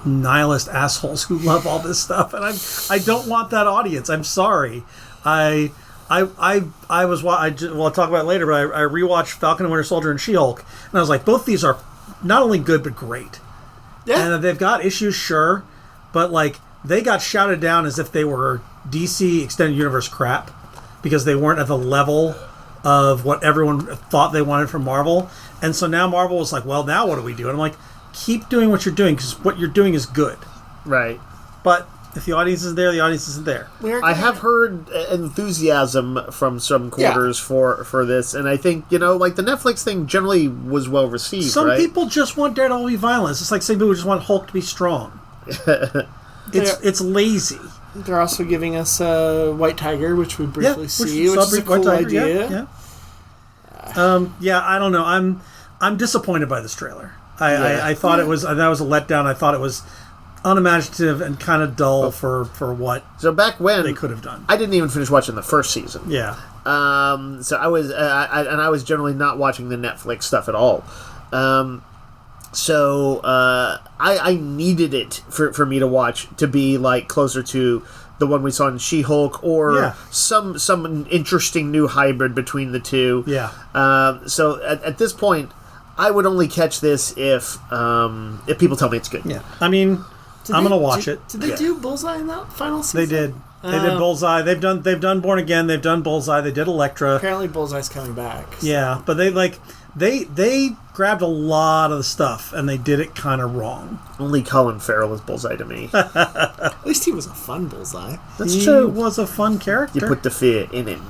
nihilist assholes who love all this stuff, and I don't want that audience. I'm sorry. I'll talk about it later, but I rewatched Falcon and Winter Soldier and She-Hulk, and I was like, both these are not only good but great. Yeah. And they've got issues, sure, but like they got shouted down as if they were DC Extended Universe crap because they weren't at the level of what everyone thought they wanted from Marvel. And so now Marvel was like, well, now what do we do? And I'm like, keep doing what you're doing because what you're doing is good. Right. But if the audience isn't there, the audience isn't there. I have heard enthusiasm from some quarters for this, and I think, like the Netflix thing generally was well received, Some people just want Daredevil to be violent. It's just like some people just want Hulk to be strong. It's lazy. They're also giving us White Tiger, which we briefly see, which is a cool idea. Yeah, I don't know. I'm disappointed by this trailer. I thought it was that was a letdown. I thought it was unimaginative and kind of dull for what back when they could have done. I didn't even finish watching the first season. Yeah. So I was I was generally not watching the Netflix stuff at all. I needed it for me to watch to be like closer to the one we saw in She-Hulk or some interesting new hybrid between the two. Yeah. So at this point, I would only catch this if people tell me it's good. Yeah. I mean, I'm gonna watch it. Did they do Bullseye in that final season? They did. They did Bullseye. They've done Born Again. They've done Bullseye. They did Elektra. Apparently, Bullseye's coming back. So. Yeah, but they grabbed a lot of the stuff and they did it kind of wrong. Only Colin Farrell is Bullseye to me. At least he was a fun Bullseye. That's true. He was a fun character. You put the fear in him.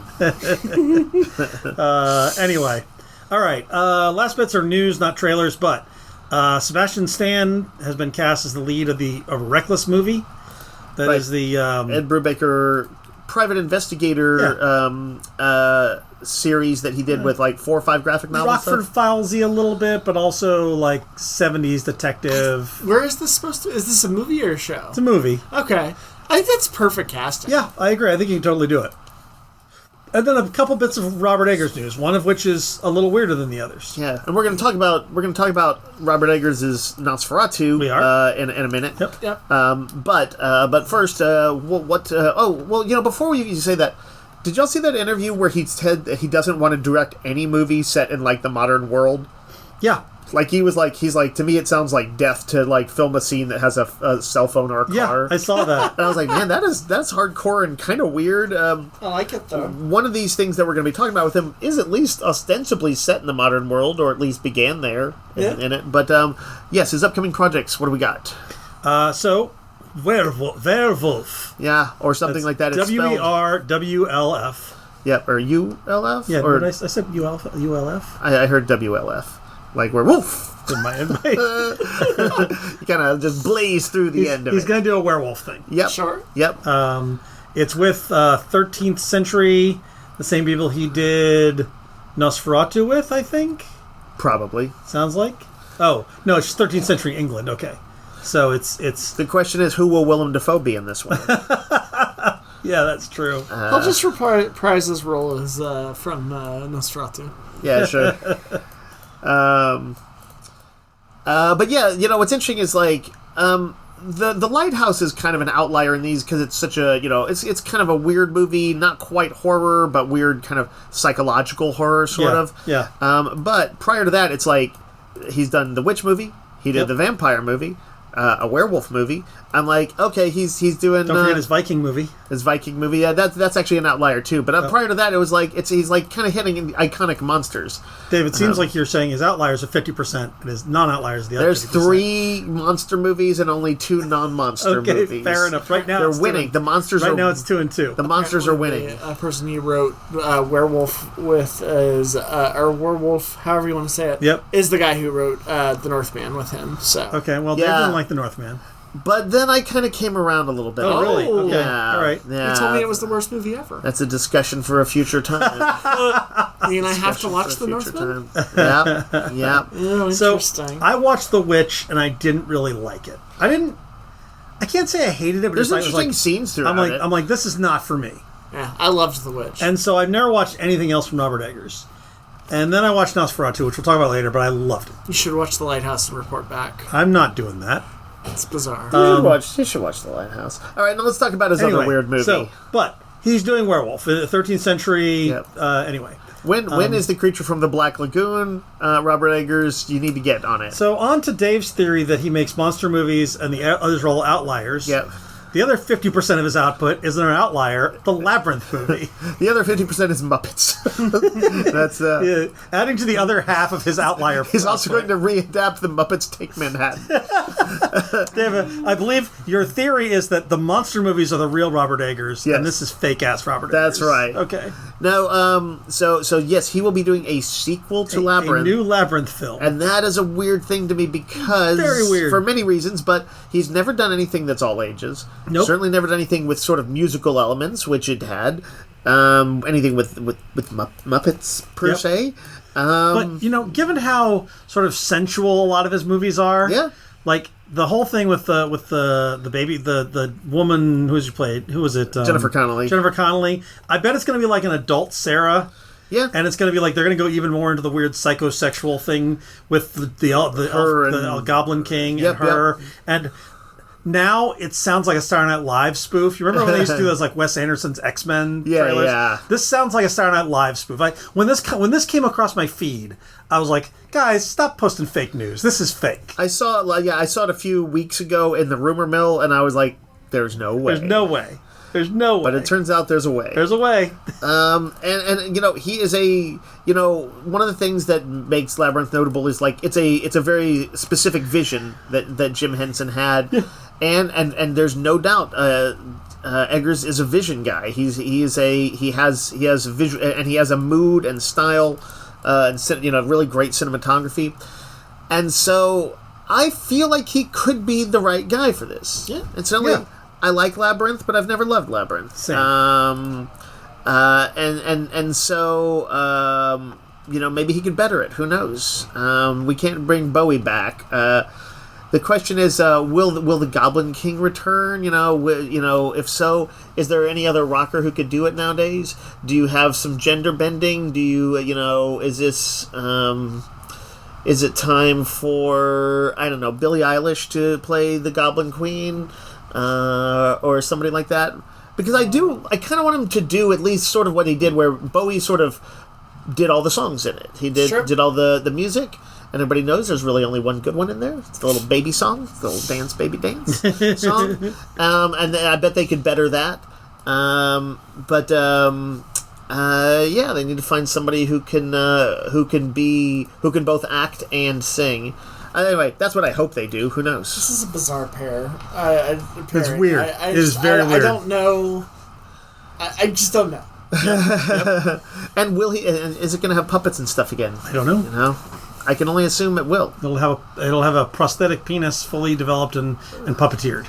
Anyway, all right. Last bits are news, not trailers, but Sebastian Stan has been cast as the lead of the Reckless movie. That is the Ed Brubaker private investigator series that he did with like 4 or 5 graphic novels. Rockford Filesy a little bit, but also like 70s detective. Where is this supposed to? Is this a movie or a show? It's a movie. Okay, I think that's perfect casting. Yeah, I agree. I think you can totally do it. And then a couple bits of Robert Eggers news, one of which is a little weirder than the others. Yeah, and we're going to talk about Robert Eggers' Nosferatu. We are in a minute. Yep. But first, before you say that, did y'all see that interview where he said that he doesn't want to direct any movie set in like the modern world? Yeah. Like he's like to me it sounds like death to like film a scene that has a cell phone or a car. Yeah, I saw that. And I was like, man, that's hardcore and kind of weird. I like it though. One of these things that we're going to be talking about with him is at least ostensibly set in the modern world, or at least began there in it. But yes, his upcoming projects. What do we got? So Werewolf. Yeah, or something like that. It's spelled WERWLF. Yep, or ULF. Yeah, or I said ULF. I heard WLF. Like we're wolf. In my You kind of just blaze through the end of it. He's going to do a werewolf thing. Yep. Sure. Yep. It's with 13th Century, the same people he did Nosferatu with, I think. Probably. Sounds like. Oh no, it's 13th Century England. Okay, so it's. The question is, who will Willem Dafoe be in this one? Yeah, that's true. I'll just reprise his role as from Nosferatu. Yeah, sure. But yeah, what's interesting is like the Lighthouse is kind of an outlier in these because it's such a it's kind of a weird movie, not quite horror, but weird kind of psychological horror sort of. Yeah. But prior to that, it's like he's done the witch movie, he did the vampire movie, a werewolf movie. I'm like, okay, he's doing. Don't forget his Viking movie. His Viking movie, yeah, that's actually an outlier too. But prior to that, it was like he's like kind of hitting iconic monsters. Dave, it seems like you're saying his outliers are 50%, and his non-outliers are the other 50%. There's 3 monster movies and only 2 non-monster movies. Okay, fair enough. Right now, they're winning. The monsters right now it's 2 and 2. The monsters are winning. A person you wrote werewolf with is or werewolf, however you want to say it. Yep. Is the guy who wrote The Northman with him. So okay, well, Dave didn't like The Northman. But then I kind of came around a little bit. Oh, really? Okay. Yeah. All right. Yeah. You told me it was the worst movie ever. That's a discussion for a future time. I mean, I have to watch The Northman? Yeah. Oh, interesting. So, I watched The Witch, and I didn't really like it. I can't say I hated it, but there's it's interesting scenes throughout it. I'm like, this is not for me. Yeah, I loved The Witch. And so I've never watched anything else from Robert Eggers. And then I watched Nosferatu, which we'll talk about later, but I loved it. You should watch The Lighthouse and report back. I'm not doing that. It's bizarre. You should watch The Lighthouse. All right, now let's talk about his other weird movie. So, but he's doing werewolf, 13th century. Yep. Anyway, when is the creature from the Black Lagoon? Robert Eggers, you need to get on it. So on to Dave's theory that he makes monster movies and the others are all outliers. Yep. The other 50% of his output is an outlier, the Labyrinth movie. The other 50% is Muppets. That's adding to the other half of his outlier. He's also going to readapt the Muppets Take Manhattan. David, I believe your theory is that the monster movies are the real Robert Eggers, and this is fake ass Robert Eggers. That's right. Okay. No, so yes, he will be doing a sequel to Labyrinth. A new Labyrinth film. And that is a weird thing to me because very weird for many reasons, but he's never done anything that's all ages. Nope. Certainly never done anything with sort of musical elements, which it had. Anything with Muppets per se. But given how sort of sensual a lot of his movies are, like the whole thing with the baby, the woman who was it? Jennifer Connelly. Jennifer Connelly. I bet it's going to be like an adult Sarah. Yeah, and it's going to be like they're going to go even more into the weird psychosexual thing with the Goblin King and her and. Now it sounds like a Saturday Night Live spoof. You remember when they used to do those like Wes Anderson's X-Men trailers? Yeah. This sounds like a Saturday Night Live spoof. When this came across my feed, I was like, guys, stop posting fake news. This is fake. I saw it a few weeks ago in the rumor mill, and I was like, there's no way. There's no way. But it turns out there's a way. There's a way. And he is one of the things that makes Labyrinth notable is like it's a very specific vision that Jim Henson had. Yeah. And there's no doubt Eggers is a vision guy. He has a visual, and he has a mood and style and really great cinematography. And so I feel like he could be the right guy for this. Yeah. Incidentally, I like Labyrinth, but I've never loved Labyrinth. Same. So maybe he could better it. Who knows? We can't bring Bowie back. The question is, will the Goblin King return? If so, is there any other rocker who could do it nowadays? Do you have some gender bending? Do you, is this, is it time for, I don't know, Billie Eilish to play the Goblin Queen, or somebody like that? Because I kind of want him to do at least sort of what he did, where Bowie sort of did all the songs in it. He did all the music. And everybody knows there's really only one good one in there. It's the little baby song, the little dance, baby dance song. And I bet they could better that. They need to find somebody who can both act and sing. Anyway, that's what I hope they do. Who knows? This is a bizarre pair. It's weird. It is very weird. I don't know. I just don't know. Yep. And will he? And is it going to have puppets and stuff again? I don't know. I can only assume it will. It'll have a prosthetic penis fully developed and puppeteered.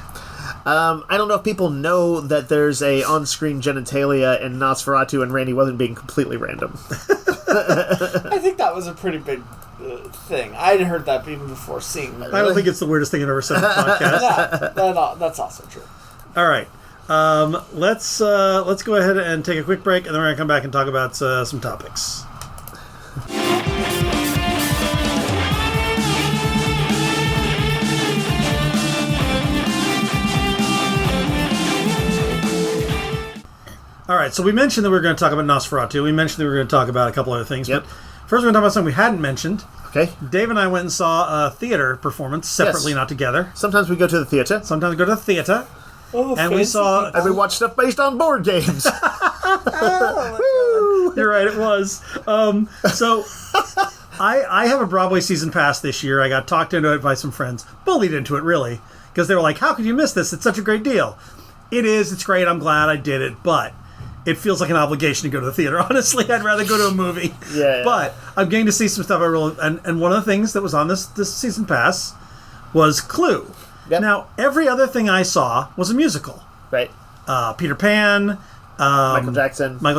I don't know if people know that there's a on-screen genitalia in Nosferatu, and Randy wasn't being completely random. I think that was a pretty big thing. I had heard that even before seeing it. I don't think it's the weirdest thing I've ever said on the podcast. That's also true. All right. Let's go ahead and take a quick break, and then we're going to come back and talk about some topics. All right, so we mentioned that we were going to talk about Nosferatu. We mentioned that we were going to talk about a couple other things. Yep. But first, we're going to talk about something we hadn't mentioned. Okay. Dave and I went and saw a theater performance separately, not together. Sometimes we go to the theater. Sometimes we go to the theater. Oh, and we saw... And we watch stuff based on board games. Oh, you're right, it was. So... I have a Broadway season pass this year. I got talked into it by some friends. Bullied into it, really. Because they were like, how could you miss this? It's such a great deal. It is. It's great. I'm glad I did it. But... it feels like an obligation to go to the theater. Honestly, I'd rather go to a movie. Yeah. But I'm getting to see some stuff I really... And one of the things that was on this season pass was Clue. Yep. Now, every other thing I saw was a musical. Right. Peter Pan. Michael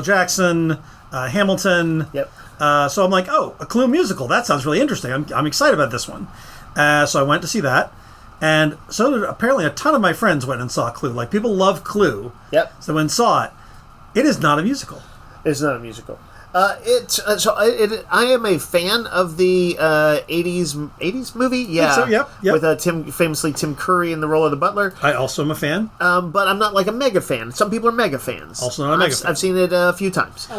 Jackson. Hamilton. Yep. So I'm like, oh, a Clue musical. That sounds really interesting. I'm excited about this one. So I went to see that. And so did apparently a ton of my friends went and saw Clue. Like, people love Clue. Yep. So they went and saw it. It is not a musical. It's not a musical. I am a fan of the 80s movie. Yeah. So, yep. With famously Tim Curry in the role of the butler. I also am a fan. But I'm not like a mega fan. Some people are mega fans. Also not a mega fan. I've seen it a few times.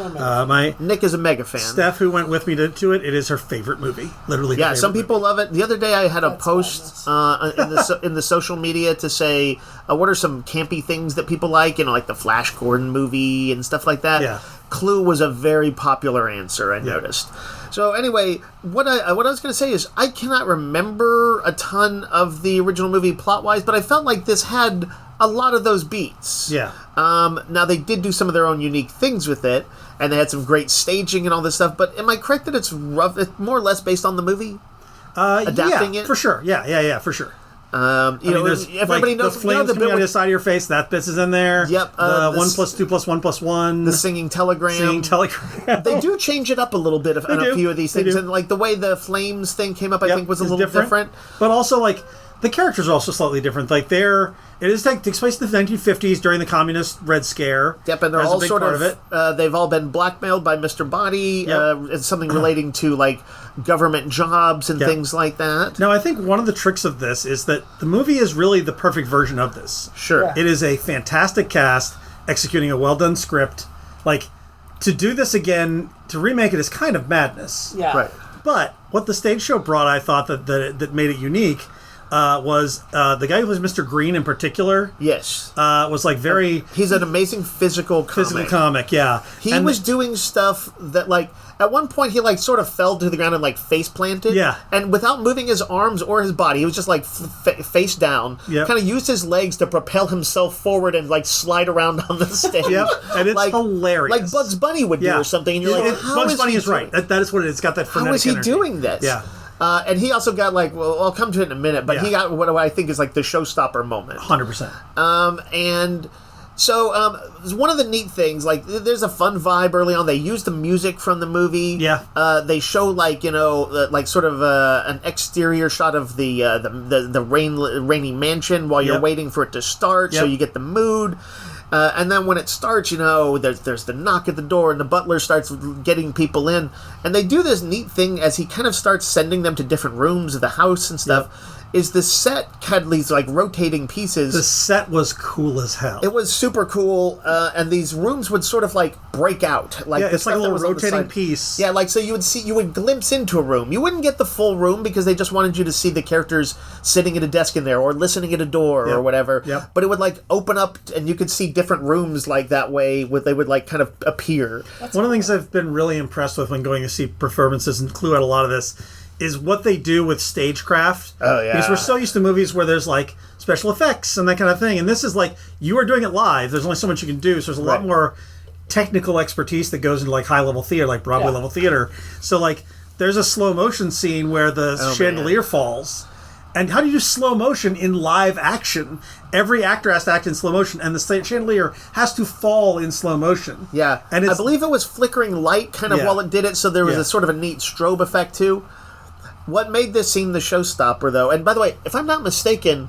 Nick is a mega fan. Steph, who went with me to it, it is her favorite movie. Literally. Yeah. Some people love it. The other day I had a post in the social media to say, what are some campy things that people like? Like the Flash Gordon movie and stuff like that. Yeah. Clue was a very popular answer, I noticed. So anyway, what I was going to say is I cannot remember a ton of the original movie plot-wise, but I felt like this had a lot of those beats. Yeah. Now, they did do some of their own unique things with it, and they had some great staging and all this stuff, but am I correct that it's more or less based on the movie? Adapting it? For sure. Yeah, for sure. If everybody knows the flames coming out of the side of your face, that bit is in there. Yep. The 1+2+1+1. The singing telegram. They do change it up a little bit on a few of these things, and like the way the flames thing came up, I think was a little different. But also, like, the characters are also slightly different. Like, it takes place in the 1950s during the Communist Red Scare. Yep, and they're all sort of they've all been blackmailed by Mr. Body. It's something relating to like government jobs and things like that. Now, I think one of the tricks of this is that the movie is really the perfect version of this. Sure, It is a fantastic cast executing a well done script. Like, to do this again, to remake it is kind of madness. Yeah, right. But what the stage show brought, I thought that made it unique. Was the guy who was Mr. Green in particular? Yes. Was like very... He's an amazing physical comic, yeah. He was doing stuff that, like, at one point he, like, sort of fell to the ground and, like, face planted. Yeah. And without moving his arms or his body, he was just, like, face down. Yep. Kind of used his legs to propel himself forward and, like, slide around on the stage. Yep. And it's like, hilarious. Like Bugs Bunny would do or something. And you're like, Bugs Bunny is right. That is what it is. It's got that frenetic How is he energy. doing this? Yeah. And he also got, like, well, I'll come to it in a minute, but he got what I think is, like, the showstopper moment. 100%. And so one of the neat things, like, there's a fun vibe early on. They use the music from the movie. Yeah. They show, like, like sort of an exterior shot of the rainy mansion while you're waiting for it to start, so you get the mood. And then when it starts, there's the knock at the door and the butler starts getting people in. And they do this neat thing as he kind of starts sending them to different rooms of the house and stuff. Is the set had these, like, rotating pieces. The set was cool as hell. It was super cool, and these rooms would sort of, like, break out. Like, it's like a little rotating piece. Yeah, like, so you would glimpse into a room. You wouldn't get the full room because they just wanted you to see the characters sitting at a desk in there or listening at a door or whatever. Yep. But it would, like, open up and you could see different rooms, like, that way. They would, like, kind of appear. One of the things I've been really impressed with when going to see performances and clue out a lot of this is what they do with stagecraft. Oh, yeah. Because we're so used to movies where there's, like, special effects and that kind of thing. And this is, like, you are doing it live. There's only so much you can do. So there's a lot more technical expertise that goes into, like, high-level theater, like Broadway-level theater. So, like, there's a slow-motion scene where the chandelier falls. And how do you do slow motion in live action? Every actor has to act in slow motion, and the chandelier has to fall in slow motion. Yeah. And I believe it was flickering light kind of while it did it, so there was a sort of a neat strobe effect, too. What made this scene the showstopper, though, and by the way, if I'm not mistaken,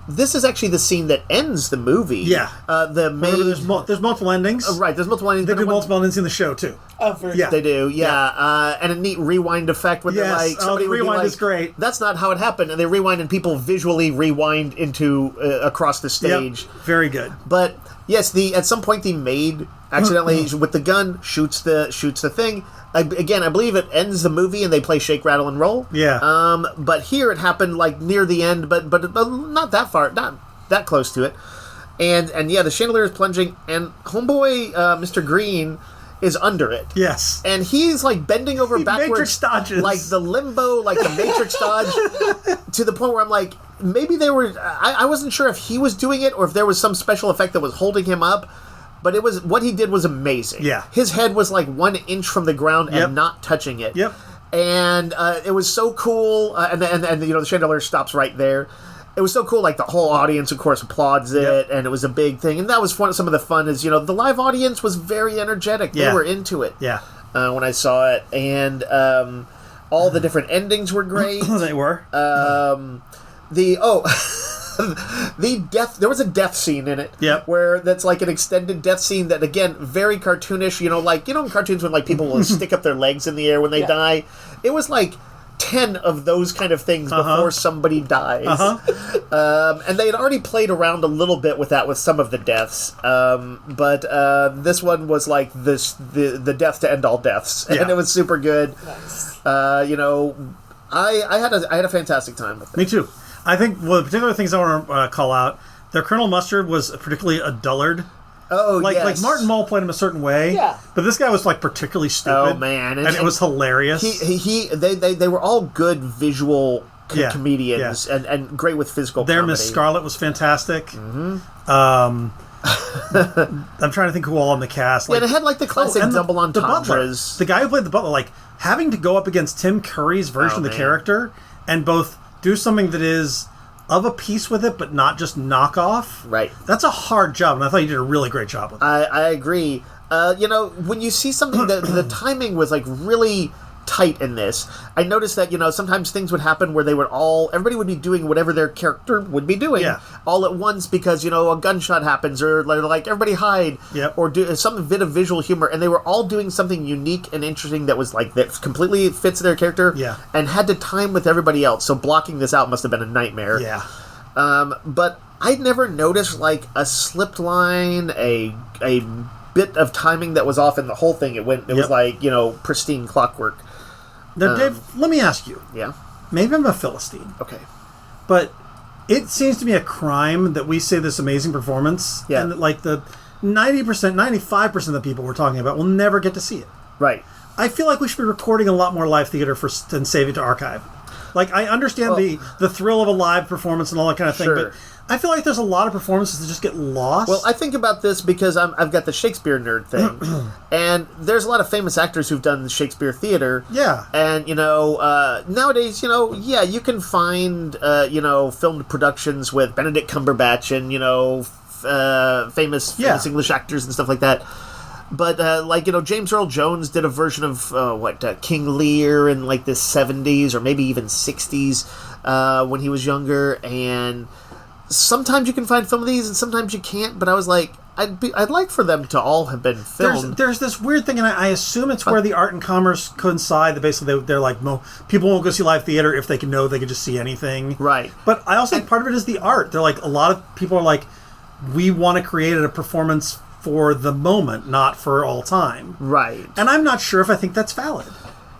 this is actually the scene that ends the movie. Yeah. There's multiple endings. Right, there's multiple endings. They do multiple endings in the show, too. Oh, very They do, and a neat rewind effect where they're like... the rewind is great. That's not how it happened, and they rewind and people visually rewind into across the stage. Yep. Very good. But, yes, at some point the maid accidentally, with the gun, shoots the thing. Again, I believe it ends the movie and they play Shake, Rattle, and Roll. Yeah. But here it happened, like, near the end, but not that far, not that close to it. And the chandelier is plunging, and homeboy, Mr. Green, is under it. Yes. And he's, like, bending over backwards. Matrix dodges. Like the limbo, like the Matrix dodge, to the point where I'm like, maybe they were... I wasn't sure if he was doing it or if there was some special effect that was holding him up. But it was what he did was amazing. Yeah. His head was like 1 inch from the ground and not touching it. Yep. And it was so cool. And the chandelier stops right there. It was so cool. Like the whole audience, of course, applauds it, and it was a big thing. And that was some of the fun. Is the live audience was very energetic. They were into it. Yeah. When I saw it, and all the different endings were great. They were. There was a death scene in it. Yep. Where that's like an extended death scene that, again, very cartoonish. In cartoons when, like, people will stick up their legs in the air when they die. It was like 10 of those kind of things before somebody dies. And they had already played around a little bit with that with some of the deaths. But this one was like the death to end all deaths. And it was super good. Nice. I had a fantastic time with it. Me too. I think one of the particular things I want to call out, their Colonel Mustard was particularly a dullard. Oh, like, yes. Like Martin Mull played him a certain way. Yeah. But this guy was, like, particularly stupid. Oh, man. And it was hilarious. They were all good visual comedians and great with physical comedy. Miss Scarlet was fantastic. Mm-hmm. I'm trying to think who all on the cast. And it had, like, the classic double entendres. The guy who played the butler, like, having to go up against Tim Curry's version of the character and both do something that is of a piece with it, but not just knock off. Right. That's a hard job, and I thought you did a really great job with it. I agree. When you see something that the timing was like really tight in this, I noticed that sometimes things would happen where everybody would be doing whatever their character would be doing all at once because a gunshot happens or like everybody hide or do some bit of visual humor, and they were all doing something unique and interesting that was like that completely fits their character and had to time with everybody else. So blocking this out must have been a nightmare. But I'd never noticed like a slipped line, a bit of timing that was off in the whole thing. It was like pristine clockwork. Now, Dave, let me ask you. Yeah. Maybe I'm a Philistine. Okay. But it seems to be a crime that we say this amazing performance, and that like the 90%, 95% of the people we're talking about will never get to see it. Right. I feel like we should be recording a lot more live theater and save it to archive. Like, I understand the thrill of a live performance and all that kind of thing, but I feel like there's a lot of performances that just get lost. Well, I think about this because I've got the Shakespeare nerd thing, and there's a lot of famous actors who've done Shakespeare theater. Yeah. And, nowadays, you can find, filmed productions with Benedict Cumberbatch and, famous English actors and stuff like that. But, James Earl Jones did a version of, King Lear in, like, the 70s or maybe even 60s when he was younger. And sometimes you can find film of these and sometimes you can't. But I was like, I'd like for them to all have been filmed. There's this weird thing, and I assume it's where the art and commerce coincide. That basically they're like, people won't go see live theater if they can just see anything. Right. But I also think part of it is the art. They're like, a lot of people are like, we want to create a performance for the moment, not for all time. Right. And I'm not sure if I think that's valid.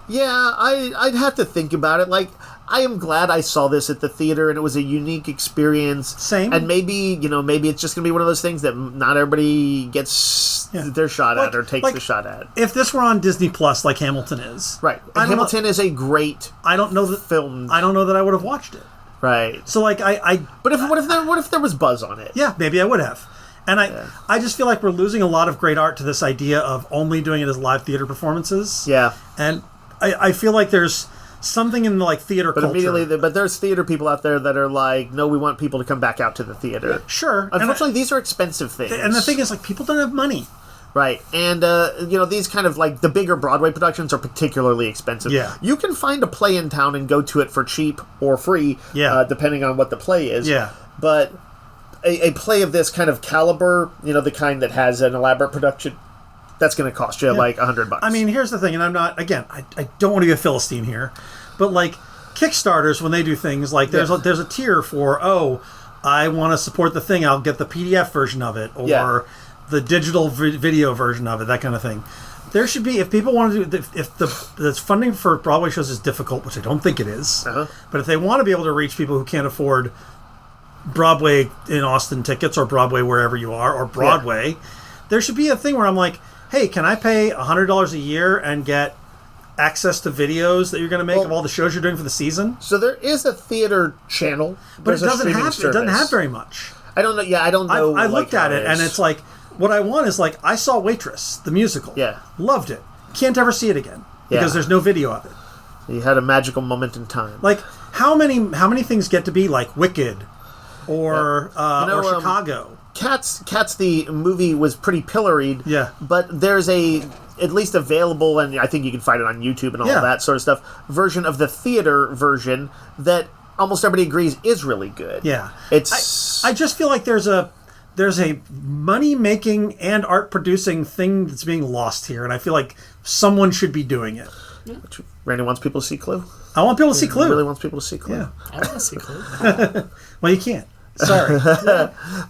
Yeah, I'd have to think about it. Like, I am glad I saw this at the theater, and it was a unique experience. Same. And maybe it's just going to be one of those things that not everybody gets their shot at or takes the shot at. If this were on Disney Plus, like Hamilton is. Right. And Hamilton is a great film. I don't know that I would have watched it. Right. So, like, But what if there was buzz on it? Yeah, maybe I would have. And I just feel like we're losing a lot of great art to this idea of only doing it as live theater performances. Yeah. And I feel like there's something in the like theater culture. But there's theater people out there that are like, no, we want people to come back out to the theater. Sure. Unfortunately, these are expensive things. And the thing is, like, people don't have money. Right. And, these kind of, like, the bigger Broadway productions are particularly expensive. Yeah. You can find a play in town and go to it for cheap or free, depending on what the play is. Yeah. But a play of this kind of caliber, the kind that has an elaborate production, that's going to cost you, like, $100. I mean, here's the thing, and I'm not, again, I don't want to be a Philistine here, but, like, Kickstarters, when they do things, like, there's a tier for, I want to support the thing, I'll get the PDF version of it, or the digital video version of it, that kind of thing. There should be, if people want to do, if the funding for Broadway shows is difficult, which I don't think it is, but if they want to be able to reach people who can't afford Broadway in Austin tickets, or Broadway wherever you are, or Broadway, there should be a thing where I'm like, hey, can I pay $100 a year and get access to videos that you're going to make of all the shows you're doing for the season? So there is a theater channel, but it doesn't have very much. I don't know. Yeah, I don't know. I looked at it, and it's like, what I want is, like, I saw Waitress, the musical. Yeah. Loved it. Can't ever see it again because there's no video of it. You had a magical moment in time. Like, how many things get to be like Wicked or Chicago? Cats the movie was pretty pilloried. Yeah. But there's at least available, and I think you can find it on YouTube and all that sort of stuff, version of the theater version that almost everybody agrees is really good. Yeah. It's I just feel like there's a money-making and art-producing thing that's being lost here, and I feel like someone should be doing it. Yeah. Randy wants people to see Clue? I want people to see Clue. He really wants people to see Clue. Yeah. I want to see Clue. Well, you can't. Sorry.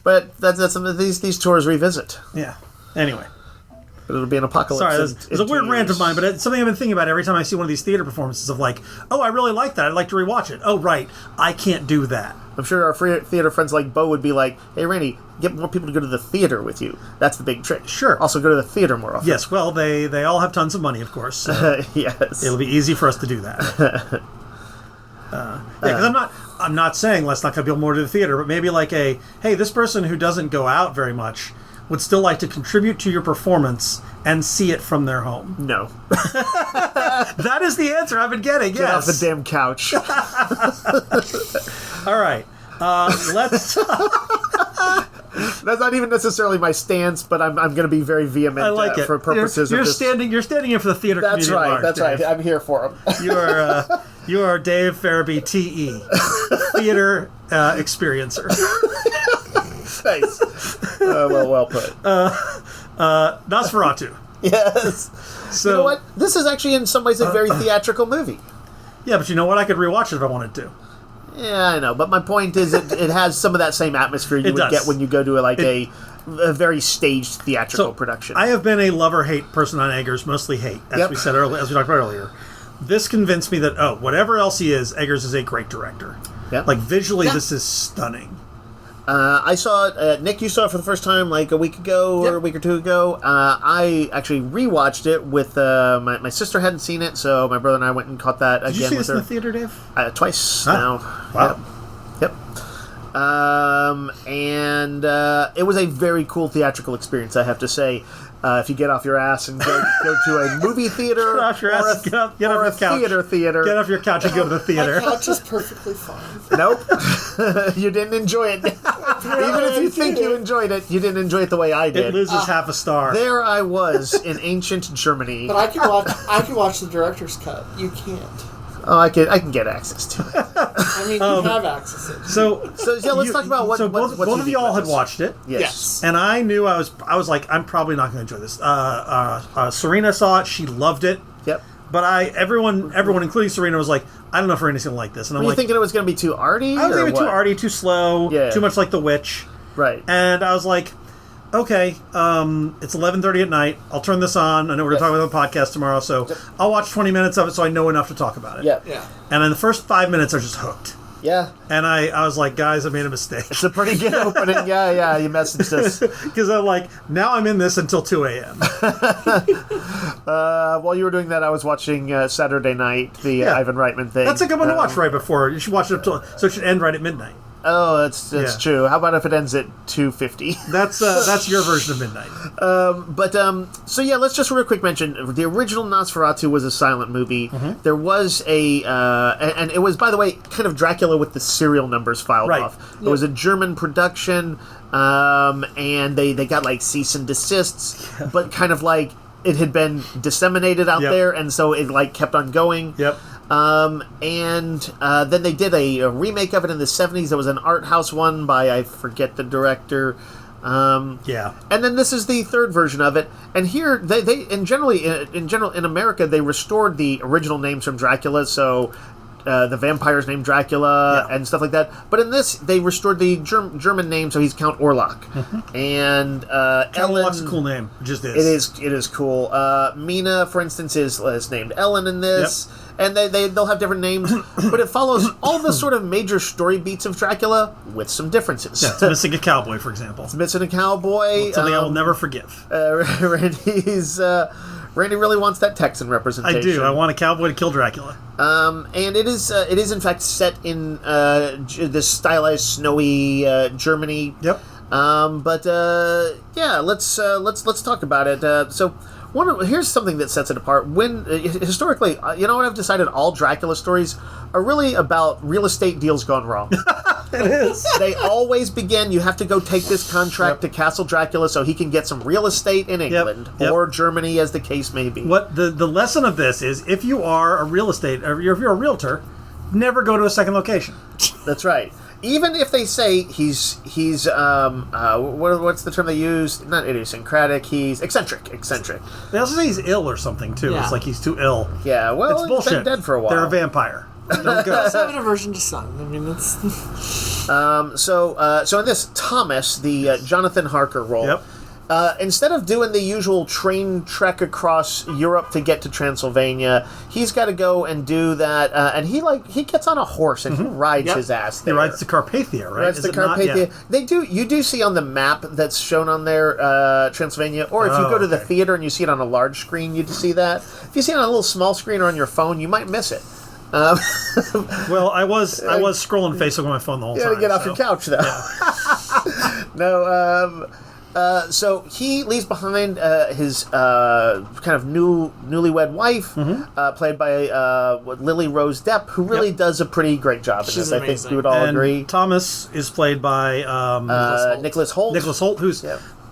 But that's some of these tours revisit. Yeah. Anyway. But it'll be an apocalypse. Sorry, it's a weird rant of mine, but it's something I've been thinking about every time I see one of these theater performances of like, oh, I really like that. I'd like to rewatch it. Oh, right. I can't do that. I'm sure our theater friends like Bo would be like, hey, Randy, get more people to go to the theater with you. That's the big trick. Sure. Also go to the theater more often. Yes, well, they all have tons of money, of course. So yes. It'll be easy for us to do that. Because I'm not saying let's not get people more to the theater, but maybe like hey, this person who doesn't go out very much would still like to contribute to your performance and see it from their home. No. That is the answer I've been getting, Get off the damn couch. All right. Let's. That's not even necessarily my stance, but I'm going to be very vehement I like it. for purposes you're of this. You're standing in for the theater That's community right. at large, That's Dave. right. I'm here for him. You are Dave Farabee, TE, theater experiencer. Nice. Well put. Nosferatu. Yes. So, you know what? This is actually in some ways a very theatrical movie. Yeah, but you know what? I could rewatch it if I wanted to. Yeah, I know. But my point is it has some of that same atmosphere you would get when you go to a very staged theatrical production. I have been a love-or-hate person on Eggers, mostly hate, as we said earlier, as we talked about earlier. This convinced me that, whatever else he is, Eggers is a great director. Yep. Like, visually, this is stunning. I saw it, Nick, you saw it for the first time like a week ago or a week or two ago. I actually rewatched it with, my sister hadn't seen it, so my brother and I went and caught that again with her. Did you see this in the theater, Dave? Twice now. Wow. Yep. And it was a very cool theatrical experience, I have to say. If you get off your ass and go to a movie theater Get off your ass, get off your couch. theater. Get off your couch and go to the theater. My couch is perfectly fine. Nope. You didn't enjoy it. Even if you think you enjoyed it, you didn't enjoy it the way I did. It loses half a star. There I was in ancient Germany. But I can watch the director's cut. You can't. Oh, I can get access to it. I mean, you have access to it. So yeah, let's talk about what. So both of y'all had watched it. Yes. And I knew I was like, I'm probably not going to enjoy this. Serena saw it; she loved it. Yep. But everyone, including Serena, was like, I don't know if Serena's going to like this. And I'm Were you like, thinking it was going to be too arty? I was or thinking what? too arty, too slow, too much like The Witch. Right. And I was like, okay, it's 11:30 at night. I'll turn this on. I know we're going to talk about the podcast tomorrow, so I'll watch 20 minutes of it so I know enough to talk about it. Yeah. And in the first 5 minutes, I was just hooked. Yeah. And I was like, guys, I made a mistake. It's a pretty good opening. Yeah, you messaged us. Because I'm like, now I'm in this until 2 a.m. While you were doing that, I was watching Saturday Night, the Ivan Reitman thing. That's a good one to watch right before. You should watch it up till, so it should end right at midnight. Oh, that's true. How about if it ends at 2:50? That's your version of midnight. So yeah, let's just real quick mention the original Nosferatu was a silent movie. Mm-hmm. There was and it was, by the way, kind of Dracula with the serial numbers filed off. It was a German production, and they got like cease and desists, but kind of like it had been disseminated out there, and so it like kept on going. Yep. And then they did a remake of it in the 70s. There was an art house one by, I forget the director. And then this is the third version of it. And here they in general in America they restored the original names from Dracula. So the vampire's named Dracula and stuff like that. But in this, they restored the German name, so he's Count Orlok. Mm-hmm. And Count Orlok's a cool name. Just It is cool. Mina, for instance, is named Ellen in this. Yep. And they'll have different names, but it follows all the sort of major story beats of Dracula with some differences. Yeah, it's missing a cowboy, for example. It's missing a cowboy. Something I will never forgive. Randy really wants that Texan representation. I do. I want a cowboy to kill Dracula. And it is in fact set in this stylized snowy Germany. Yep. Let's talk about it. Here's something that sets it apart. When historically, you know what I've decided? All Dracula stories are really about real estate deals gone wrong. It is. They always begin. You have to go take this contract to Castle Dracula so he can get some real estate in England or Germany, as the case may be. What the lesson of this is: if you are a real estate, or if you're a realtor, never go to a second location. That's right. Even if they say he's what's the term they use? Not idiosyncratic. He's eccentric. They also say he's ill or something too. Yeah. It's like he's too ill. Yeah, well, it's bullshit. He's been dead for a while. They're a vampire. Don't go. It's an aversion to sun. I mean, that's. So in this, Thomas, the Jonathan Harker role. Yep. Instead of doing the usual train trek across Europe to get to Transylvania, he's got to go and do that. And he gets on a horse and he rides his ass there. He rides to Carpathia, right? Rides to Carpathia. You do see on the map that's shown on there Transylvania, or if you go to the theater and you see it on a large screen, you see that. If you see it on a little small screen or on your phone, you might miss it. Well, I was scrolling Facebook on my phone the whole time. You got to get off your couch, though. Yeah. No. So he leaves behind his kind of newlywed wife, played by Lily Rose Depp, who really does a pretty great job in this. Amazing. I think we would all agree. Thomas is played by Nicholas Hoult. Nicholas Hoult, who's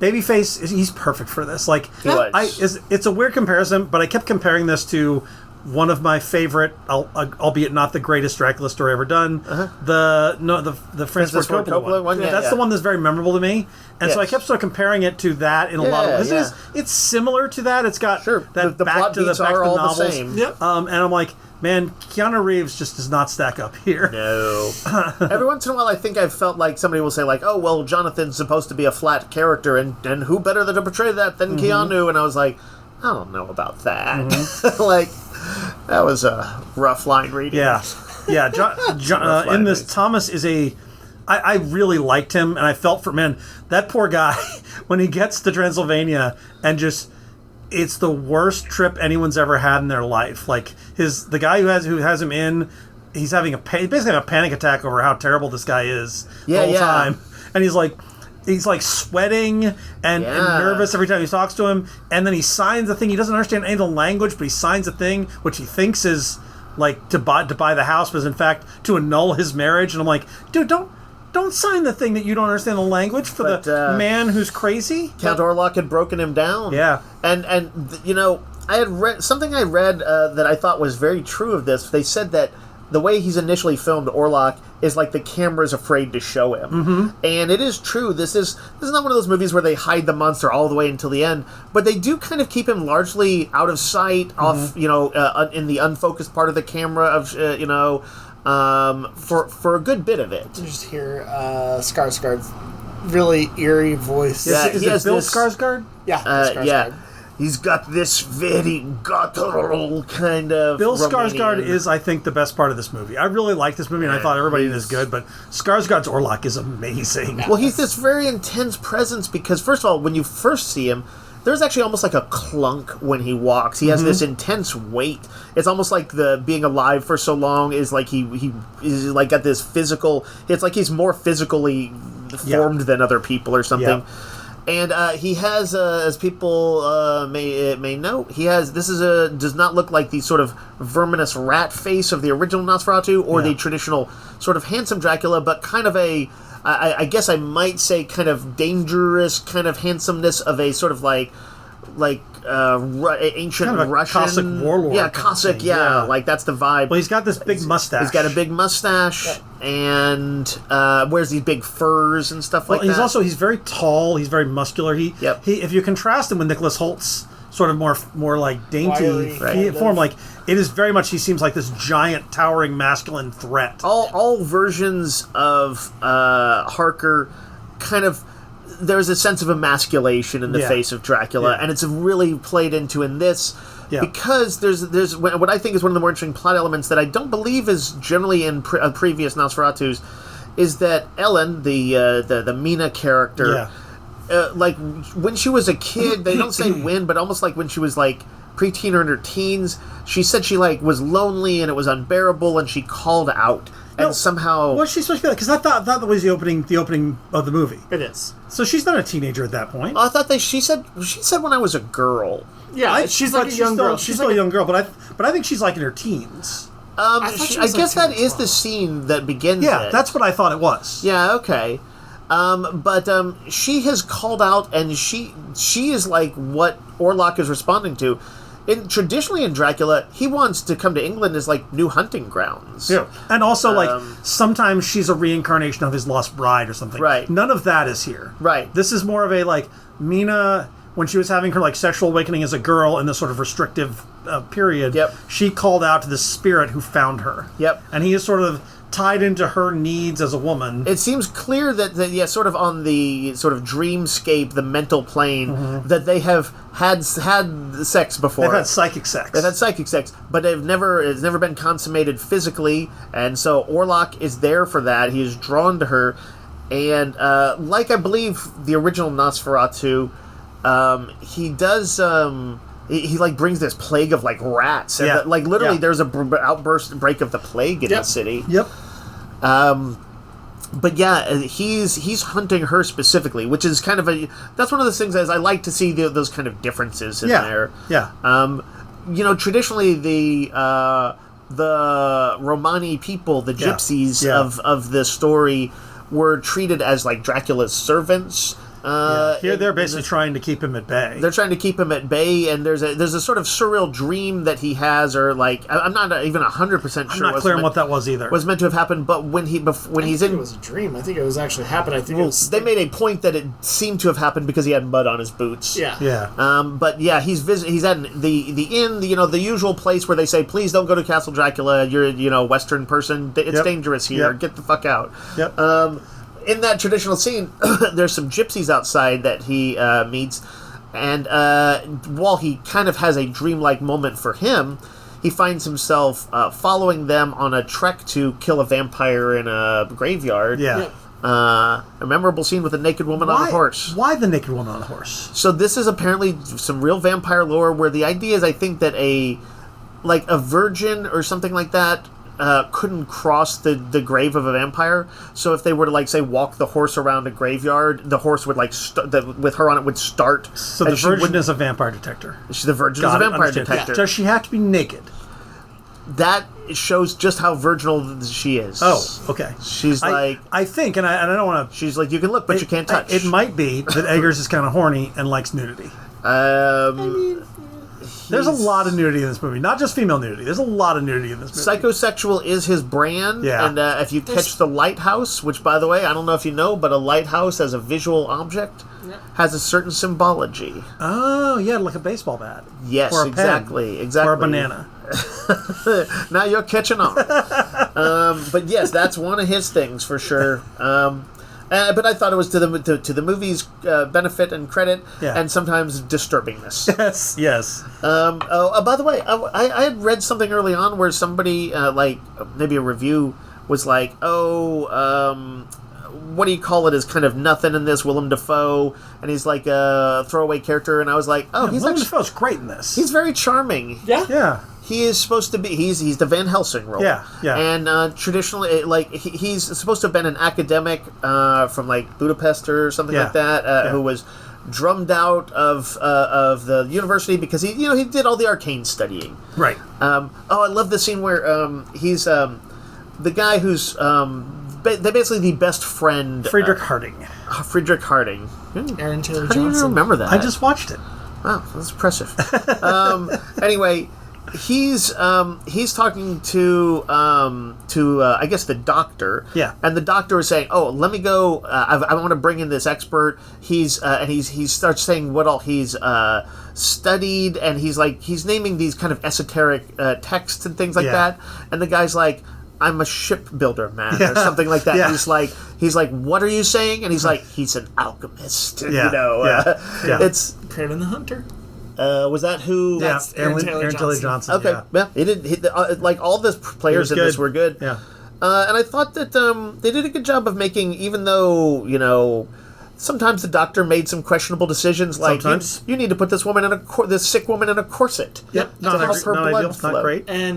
babyface. He's perfect for this. Like, was. it's a weird comparison, but I kept comparing this to one of my favorite, albeit not the greatest Dracula story ever done, the Francis Ford Coppola one. That's the one that's very memorable to me, and so I kept sort of comparing it to that in a lot of ways. It's similar to that. It's got that the back plot to beats the back are to the all novels. the same. Yep. And I'm like, man, Keanu Reeves just does not stack up here. No. Every once in a while, I think I've felt like somebody will say, like, oh, well, Jonathan's supposed to be a flat character, and who better to portray that than Keanu? And I was like, I don't know about that. Like, that was a rough line reading. Yeah. In this, Thomas is I really liked him, and I felt for, man, that poor guy, when he gets to Transylvania, and just, it's the worst trip anyone's ever had in their life. Like, the guy who has him in, he's having basically a panic attack over how terrible this guy is the whole time. And he's like sweating and nervous every time he talks to him, and then he signs a thing. He doesn't understand any of the language, but he signs a thing which he thinks is like to buy the house, but is in fact to annul his marriage. And I'm like, dude, don't sign the thing that you don't understand the language for the man who's crazy. Count Orlok had broken him down. Yeah, and you know, I had read something that I thought was very true of this. They said that the way he's initially filmed Orlok is like the camera's afraid to show him. And it is true. This is not one of those movies where they hide the monster all the way until the end, but they do kind of keep him largely out of sight, off, in the unfocused part of the camera of, for a good bit of it. You just hear Skarsgård's really eerie voice. Is it Bill Skarsgård? Yeah, Skarsgård. He's got this very guttural kind of Bill Romanian. Skarsgård is, I think, the best part of this movie. I really like this movie, and I thought everybody in it is good, but Skarsgård's Orlok is amazing. Well, he's this very intense presence because, first of all, when you first see him, there's actually almost like a clunk when he walks. He has this intense weight. It's almost like the being alive for so long is like he is like got this physical. It's like he's more physically formed than other people or something. Yeah. And he has, as people may note, does not look like the sort of verminous rat face of the original Nosferatu or the traditional sort of handsome Dracula, but kind of I guess I might say kind of dangerous kind of handsomeness of a sort of like ancient kind of a Russian Cossack warlord. Yeah, Cossack. Yeah, like that's the vibe. Well, he's got this big mustache. He's got a big mustache and wears these big furs and stuff like that. He's very tall. He's very muscular. He if you contrast him with Nicholas Holt's sort of more like dainty form, like it is very much. He seems like this giant, towering, masculine threat. All versions of Harker kind of. There's a sense of emasculation in the face of Dracula, and it's really played into in this because there's what I think is one of the more interesting plot elements that I don't believe is generally in previous Nosferatus, is that Ellen, the Mina character, like when she was a kid, they don't say when, but almost like when she was like preteen or in her teens, she said she like was lonely and it was unbearable, and she called out. And somehow... What's she supposed to be like? Because I thought that was the opening of the movie. It is. So she's not a teenager at that point. I thought she said when I was a girl. Yeah, she's like a young girl. She's still a young girl, but I think she's like in her teens. I guess that is the scene that begins it. That's what I thought it was. Yeah, okay. But she has called out, and she is like what Orlok is responding to. Traditionally in Dracula, he wants to come to England as like new hunting grounds. Yeah, and also like sometimes she's a reincarnation of his lost bride or something. Right. None of that is here. Right. This is more of a like Mina when she was having her like sexual awakening as a girl in this sort of restrictive period. Yep. She called out to the spirit who found her. Yep. And he is sort of tied into her needs as a woman. It seems clear that sort of on the sort of dreamscape, the mental plane, that they have had sex before. They've had psychic sex. But it's never been consummated physically, and so Orlok is there for that. He is drawn to her, and like I believe the original Nosferatu, he does. He like brings this plague of like rats, and like literally there's a break of the plague in the city. Yep. But yeah, he's hunting her specifically, which is kind of that's one of those things as I like to see those kind of differences in there. Yeah. Traditionally the Romani people, the gypsies of this story, were treated as like Dracula's servants. Here they're basically trying to keep him at bay. They're trying to keep him at bay, and there's a sort of surreal dream that he has, or like I'm not even 100% sure. I'm not clear on what that was either. Was meant to have happened, but when he's in, it was a dream. I think it was actually happened. I think it was. They made a point that it seemed to have happened because he had mud on his boots. Yeah. But yeah, he's at the inn, the usual place where they say, please don't go to Castle Dracula. You're a Western person. It's dangerous here. Get the fuck out. Yep. In that traditional scene, there's some gypsies outside that he meets, and while he kind of has a dreamlike moment for him, he finds himself following them on a trek to kill a vampire in a graveyard. Yeah. A memorable scene with a naked woman on a horse. Why the naked woman on a horse? So this is apparently some real vampire lore where the idea is, I think, that a virgin or something like that couldn't cross the grave of a vampire. So if they were to, say, walk the horse around a graveyard, the horse would, with her on it, would start. So the virgin is a vampire detector. The virgin is a vampire detector. Yeah. Does she have to be naked? That shows just how virginal she is. Oh, okay. She's I think, and I don't want to... She's like, you can look, but you can't touch. It might be that Eggers is kind of horny and likes nudity. There's a lot of nudity in this movie. Not just female nudity. There's a lot of nudity in this movie. Psychosexual is his brand. Yeah. And if you catch the lighthouse, which, by the way, I don't know if you know, but a lighthouse as a visual object has a certain symbology. Oh, yeah, like a baseball bat. Yes, or a exactly. pen, Exactly. or a banana. Now you're catching on. But yes, that's one of his things for sure. But I thought it was to the movie's benefit and credit, and sometimes disturbingness. Yes. By the way, I had read something early on where somebody, maybe a review, was like, what do you call it, is kind of nothing in this, Willem Dafoe, and he's like a throwaway character, and I was like, Willem Dafoe's great in this. He's very charming. Yeah. He is supposed to be. He's the Van Helsing role. Yeah. And traditionally, he's supposed to have been an academic from Budapest or something like that, who was drummed out of the university because he did all the arcane studying. Right. I love the scene where he's the guy who's basically the best friend. Friedrich Harding. Friedrich Harding. Aaron Taylor How do you Johnson. remember that? I just watched it. Wow, that's impressive. Anyway. He's talking to I guess the doctor. Yeah. And the doctor is saying, let me go. I want to bring in this expert. He starts saying what all he's studied, and he's naming these kind of esoteric texts and things like that. And the guy's like, I'm a shipbuilder, man, or something like that. Yeah. He's like, what are you saying? And he's like, he's an alchemist. It's Craven the Hunter. Was that who? That's Aaron Taylor Johnson. Okay, he did. All the players in this were good. Yeah, and I thought that they did a good job of making, even though sometimes the doctor made some questionable decisions, like you need to put this sick woman in a corset. Yep, not ideal, not great. And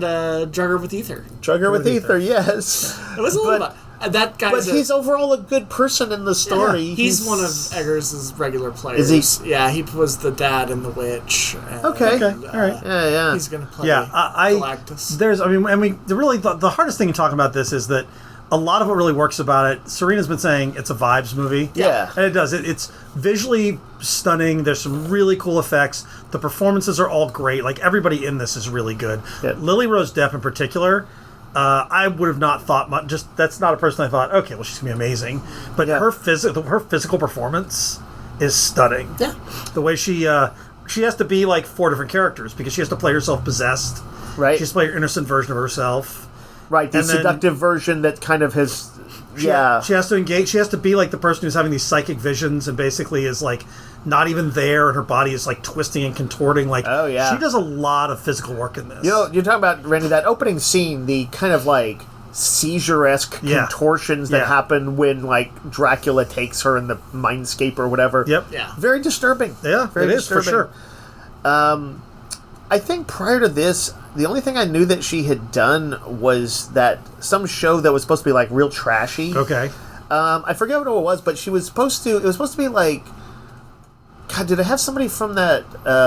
drug her with ether. Drug her with ether, yes. It was a little bit. That guy, but he's overall a good person in the story. Yeah, he's one of Eggers' regular players. Is he? Yeah, he was the dad in The Witch. Okay, all right. Yeah. He's going to play Galactus. The hardest thing in talking about this is that a lot of what really works about it, Serena's been saying it's a vibes movie. Yeah. And it does. It's visually stunning. There's some really cool effects. The performances are all great. Everybody in this is really good. Yeah. Lily Rose Depp in particular... I would have not thought much. That's not a person I thought. Okay, well, she's gonna be amazing. But her physical performance is stunning. Yeah, the way she has to be 4 different characters because she has to play herself possessed. Right, she has to play her innocent version of herself. Right, the seductive version that kind of has. She has to engage. She has to be the person who's having these psychic visions and basically is not even there, and her body is twisting and contorting. She does a lot of physical work in this. You're talking about, Randy, that opening scene, the kind of seizure-esque contortions that happen when Dracula takes her in the mindscape or whatever. Yep. Yeah. Very disturbing. Yeah, very disturbing. For sure. I think prior to this, the only thing I knew that she had done was that some show that was supposed to be real trashy. Okay. I forget what it was, but she was supposed to. It was supposed to be like. God, did it have somebody from that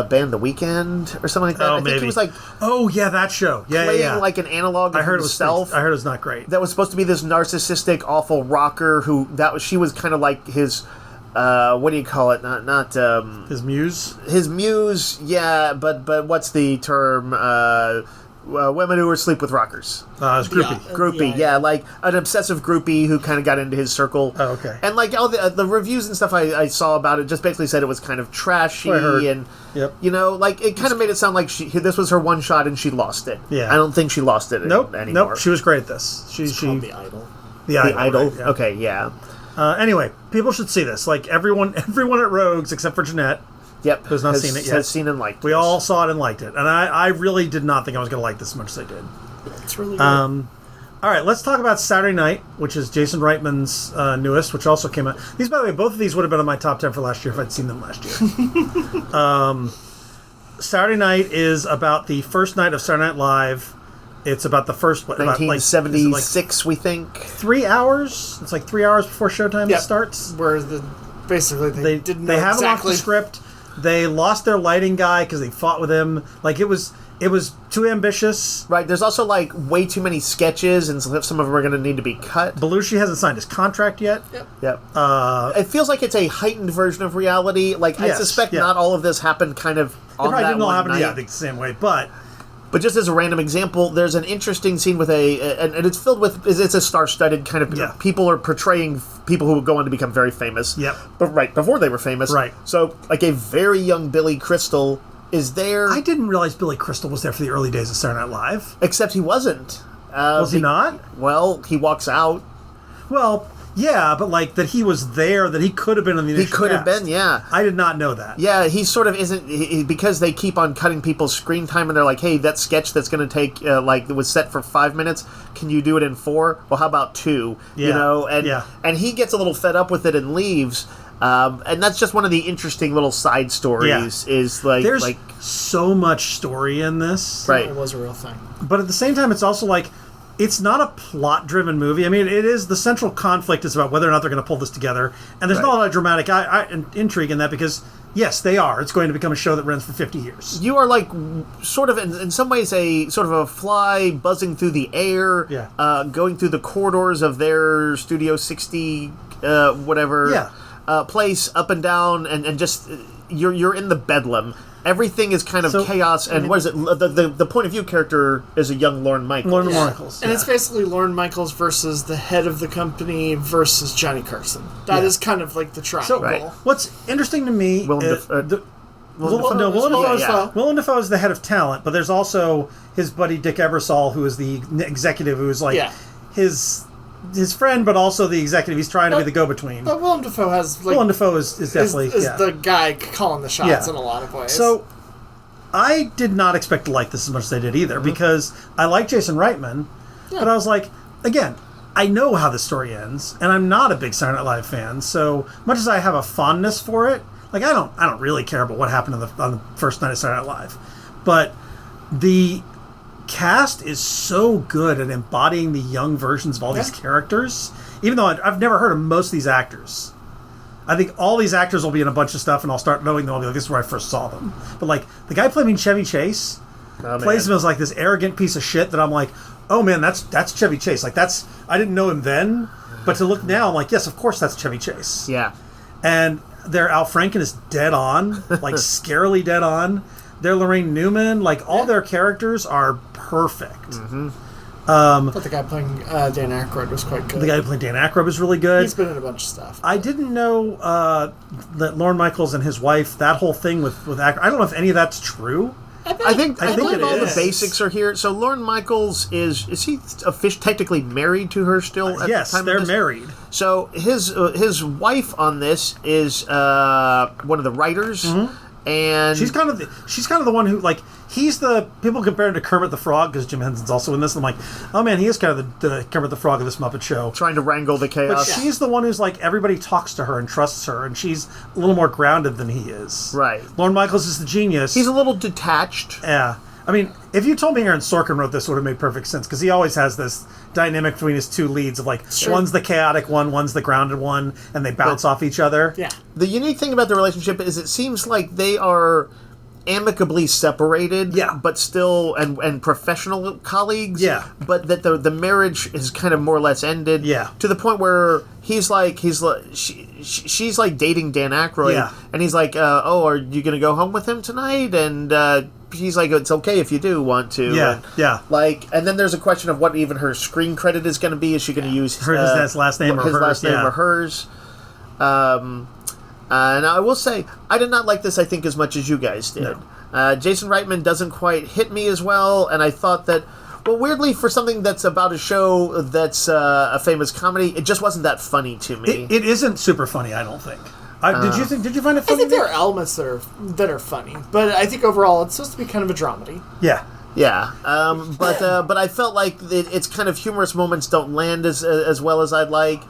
band, The Weeknd, or something like that? Oh, I think maybe. it was like. Oh yeah, that show. Yeah, playing like an analog of himself. I heard it was not great. That was supposed to be this narcissistic, awful rocker who she was kind of like his. What do you call it? Not his muse. His muse, yeah. But what's the term? Women who sleep with rockers. It's groupie. Groupie, yeah, like an obsessive groupie who kind of got into his circle. Oh, okay. And like all the reviews and stuff I saw about it just basically said it was kind of trashy and like it kind of made it sound like this was her one shot and she lost it. Yeah. I don't think she lost it anymore. Nope. She was great at this. It's called The Idol. The Idol. Right, yeah. Okay, yeah. Anyway, people should see this. Like everyone at Rogues except for Jeanette. Yep. Who's not seen it yet. Has seen and liked it. We all saw it and liked it. And I really did not think I was going to like this as much as I did. It's really good. All right, let's talk about Saturday Night, which is Jason Reitman's newest, which also came out. These, by the way, both of these would have been in my top 10 for last year if I'd seen them last year. Saturday Night is about the first night of Saturday Night Live. It's about the first... 1976, we think. 3 hours? It's like 3 hours before showtime starts. Where basically they didn't know they haven't exactly. lost the script. They lost their lighting guy because they fought with him. Like it was too ambitious. Right. There's also like way too many sketches, and some of them are going to need to be cut. Belushi hasn't signed his contract yet. Yep. It feels like it's a heightened version of reality. Like I suspect not all of this happened kind of on that didn't all one happen. night. Yeah, I think the same way, but. But just as a random example, there's an interesting scene with and it's filled with, it's a star-studded kind of, people are portraying people who will go on to become very famous. Yep. But right before they were famous. Right. So, like a very young Billy Crystal is there. I didn't realize Billy Crystal was there for the early days of Saturday Night Live. Except he wasn't. Was he not? Well, he walks out. Well... Yeah, but like that he was there, that he could have been in the initial He could have cast. been, yeah. I did not know that. Yeah, he sort of isn't, because they keep on cutting people's screen time and they're like, hey, that sketch that's going to take, it was set for 5 minutes, can you do it in 4? Well, how about 2? Yeah. You know, and he gets a little fed up with it and leaves. And that's just one of the interesting little side stories is like... There's so much story in this. Right. It was a real thing. But at the same time, it's also like... It's not a plot-driven movie. I mean, it is the central conflict is about whether or not they're going to pull this together, and there's not a lot of dramatic intrigue in that because yes, they are. It's going to become a show that runs for 50 years. You are like sort of in some ways a sort of a fly buzzing through the air, going through the corridors of their Studio 60, whatever place, up and down, and just you're in the bedlam. Everything is kind of chaos, and what is it? The point of view character is a young Lorne Michaels. And it's basically Lorne Michaels versus the head of the company versus Johnny Carson. That is kind of like the triangle. What's interesting to me is Willem Dafoe is the head of talent, but there's also his buddy Dick Ebersol, who is the executive, who is like his friend, but also the executive. He's trying to be the go-between. But Willem Dafoe has like... Willem Dafoe is definitely... is the guy calling the shots in a lot of ways. So, I did not expect to like this as much as I did either, because I like Jason Reitman, but I was like, again, I know how the story ends, and I'm not a big Saturday Night Live fan, so much as I have a fondness for it, like I don't really care about what happened on the first night of Saturday Night Live. But the cast is so good at embodying the young versions of all these characters, even though I've never heard of most of these actors. I think all these actors will be in a bunch of stuff and I'll start knowing them. I'll be like, this is where I first saw them. But like the guy playing Chevy Chase plays him as like this arrogant piece of shit that I'm like, oh man, that's Chevy Chase. Like I didn't know him then, but to look now I'm like, yes, of course that's Chevy Chase. Yeah. And their Al Franken is dead on, like scarily dead on. Their Lorraine Newman, like all their characters are perfect. Mm-hmm. But the guy playing Dan Aykroyd was quite good. The guy playing Dan Aykroyd was really good. He's been in a bunch of stuff. I didn't know that Lorne Michaels and his wife, that whole thing with Aykroyd, I don't know if any of that's true. I think it all is. the basics are here. So Lorne Michaels is he technically married to her still? At Yes, the time they're of this? married. So his wife on this is one of the writers. Mm-hmm. And she's kind of the one who, like, he's the people compare him to Kermit the Frog because Jim Henson's also in this. And I'm like, oh man, he is kind of the Kermit the Frog of this Muppet Show, trying to wrangle the chaos. But she's the one who's like everybody talks to her and trusts her, and she's a little more grounded than he is. Right. Lorne Michaels is the genius. He's a little detached. Yeah. I mean, if you told me Aaron Sorkin wrote this, it would have made perfect sense, because he always has this dynamic between his two leads of like, one's the chaotic one, one's the grounded one, and they bounce off each other. Yeah. The unique thing about the relationship is it seems like they are amicably separated, but still and professional colleagues, but that the marriage is kind of more or less ended, to the point where she's like dating Dan Aykroyd, and he's like, oh, are you gonna go home with him tonight? And he's like, it's okay if you do want to, and then there's a question of what even her screen credit is going to be. Is she going to use his last name or his hers? last name or hers? And I will say, I did not like this, I think, as much as you guys did. No. Jason Reitman doesn't quite hit me as well, and I thought that, well, weirdly, for something that's about a show that's a famous comedy, it just wasn't that funny to me. It isn't super funny, I don't think. Did you find it funny? I think there are elements that are funny, but I think overall it's supposed to be kind of a dramedy. Yeah. Yeah, but I felt like its kind of humorous moments don't land as well as I'd like.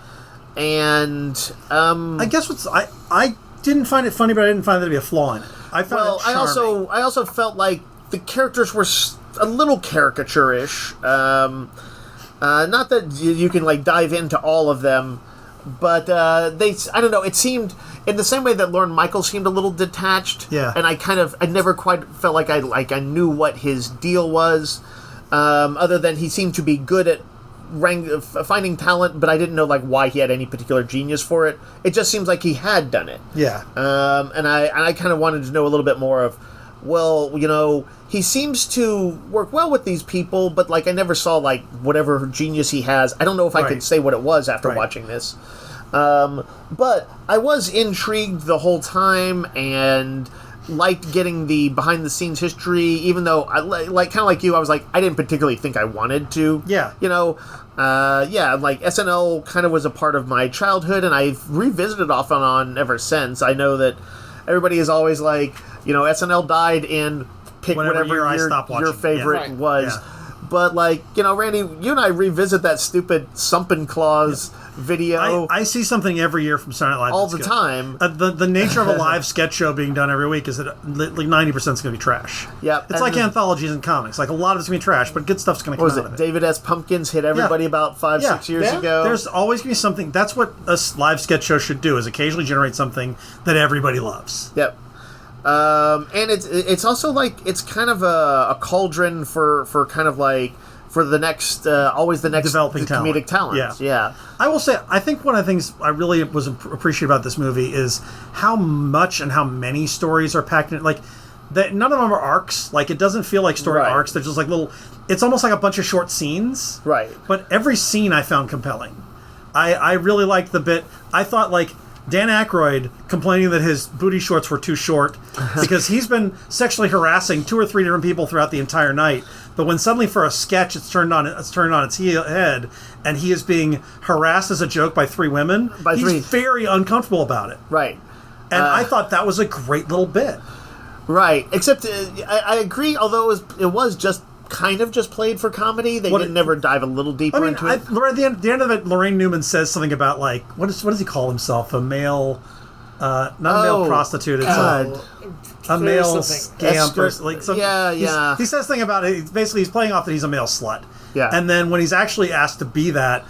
And I guess I didn't find it funny, but I didn't find there to be a flaw in it. I found it charming. I also felt like the characters were a little caricature-ish. Not that you can like dive into all of them, but I don't know. It seemed in the same way that Lorne Michaels seemed a little detached. Yeah, and I never quite felt like I knew what his deal was, other than he seemed to be good at finding talent, but I didn't know like why he had any particular genius for it. It just seems like he had done it. Yeah. And I kind of wanted to know a little bit more of, well, you know, he seems to work well with these people, but like I never saw like whatever genius he has. I don't know if I could say what it was after watching this. But I was intrigued the whole time and liked getting the behind-the-scenes history, even though I kind of like you, I was like, I didn't particularly think I wanted to. Yeah. You know, like SNL kind of was a part of my childhood, and I've revisited off and on ever since. I know that everybody is always like, you know, SNL died in pick whatever your favorite was. Yeah. But, like, you know, Randy, you and I revisit that stupid Sumpin' Claus video. I see something every year from Saturday Night Live all the time. The nature of a live sketch show being done every week is that like 90% is going to be trash. Yeah, it's like anthologies and comics. Like a lot of it's going to be trash, but good stuff's going to come out of it. David S. Pumpkins hit everybody about 5-6 years ago. There's always going to be something. That's what a live sketch show should do, is occasionally generate something that everybody loves. Yep. And it's also like it's kind of a cauldron for kind of like for the next always the next developing comedic talent. Yeah. I will say I think one of the things I really was appreciative about this movie is how much and how many stories are packed in it. Like none of them are arcs. Like it doesn't feel like story arcs. They're just like little. It's almost like a bunch of short scenes. Right. But every scene I found compelling. I really liked the bit. I thought like Dan Aykroyd complaining that his booty shorts were too short because he's been sexually harassing 2 or 3 different people throughout the entire night. But when suddenly for a sketch it's turned on its head and he is being harassed as a joke by 3 women, he's very uncomfortable about it. Right. And I thought that was a great little bit. Right. Except I agree, although it was just kind of just played for comedy. They didn't never dive a little deeper into it. At the end of it, Lorraine Newman says something about like what does he call himself? A male, not a male prostitute. It's a male scamp or like something. Yeah. He says something about it. Basically, he's playing off that he's a male slut. Yeah. And then when he's actually asked to be that,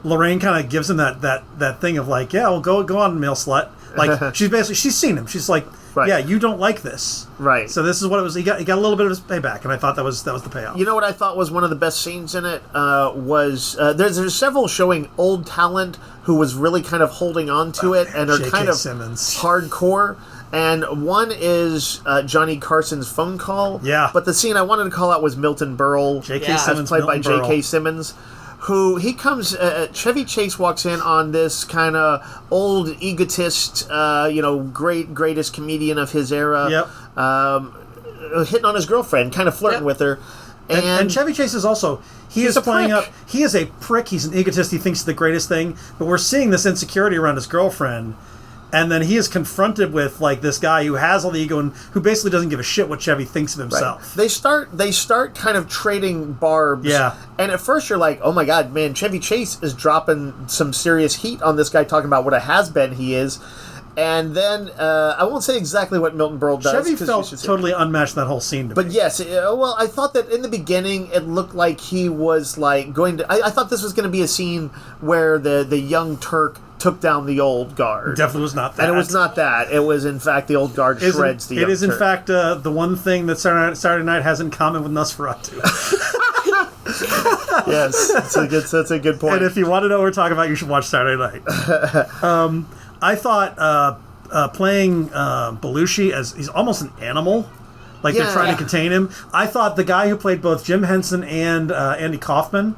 Lorraine kind of gives him that thing of like, yeah, well, go on, male slut. Like she's seen him. She's like, yeah, you don't like this, right? So this is what it was. He got a little bit of his payback, and I thought that was the payoff. You know what I thought was one of the best scenes in it was there's several showing old talent who was really kind of holding on to it and are kind of hardcore. And one is Johnny Carson's phone call. Yeah. But the scene I wanted to call out was Milton Berle, played by J.K. Simmons. Who he comes, Chevy Chase walks in on this kind of old egotist, greatest comedian of his era, hitting on his girlfriend, kind of flirting with her. And Chevy Chase is also, he is a prick, he's an egotist, he thinks he's the greatest thing, but we're seeing this insecurity around his girlfriend. And then he is confronted with like this guy who has all the ego and who basically doesn't give a shit what Chevy thinks of himself. Right. They start kind of trading barbs. Yeah. And at first you're like, oh my god, man, Chevy Chase is dropping some serious heat on this guy talking about what a has-been he is. And then, I won't say exactly what Milton Berle does. Chevy felt totally unmatched in that whole scene to me. But yes, well, I thought that in the beginning it looked like he was like going to... I thought this was going to be a scene where the young Turk took down the old guard. Definitely was not that. And it was not that. It was, in fact, the old guard shreds the young Turk. It is, in fact, the one thing that Saturday Night has in common with Nosferatu. Yes, that's a good point. And if you want to know what we're talking about, you should watch Saturday Night. I thought playing Belushi as he's almost an animal, like they're trying to contain him. I thought the guy who played both Jim Henson and Andy Kaufman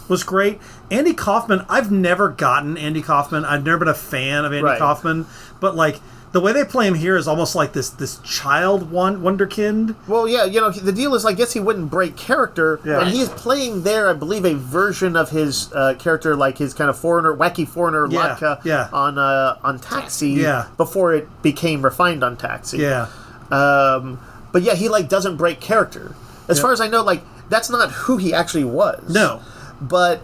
was great. Andy Kaufman, I've never gotten Andy Kaufman. I've never been a fan of Andy Kaufman, but like the way they play him here is almost like this child wonderkind. Well, yeah, the deal is, I guess he wouldn't break character, and he is playing there, I believe, a version of his character, like his kind of wacky foreigner Latka on Taxi before it became refined on Taxi. Yeah. But yeah, he like doesn't break character. As far as I know, like that's not who he actually was. No. But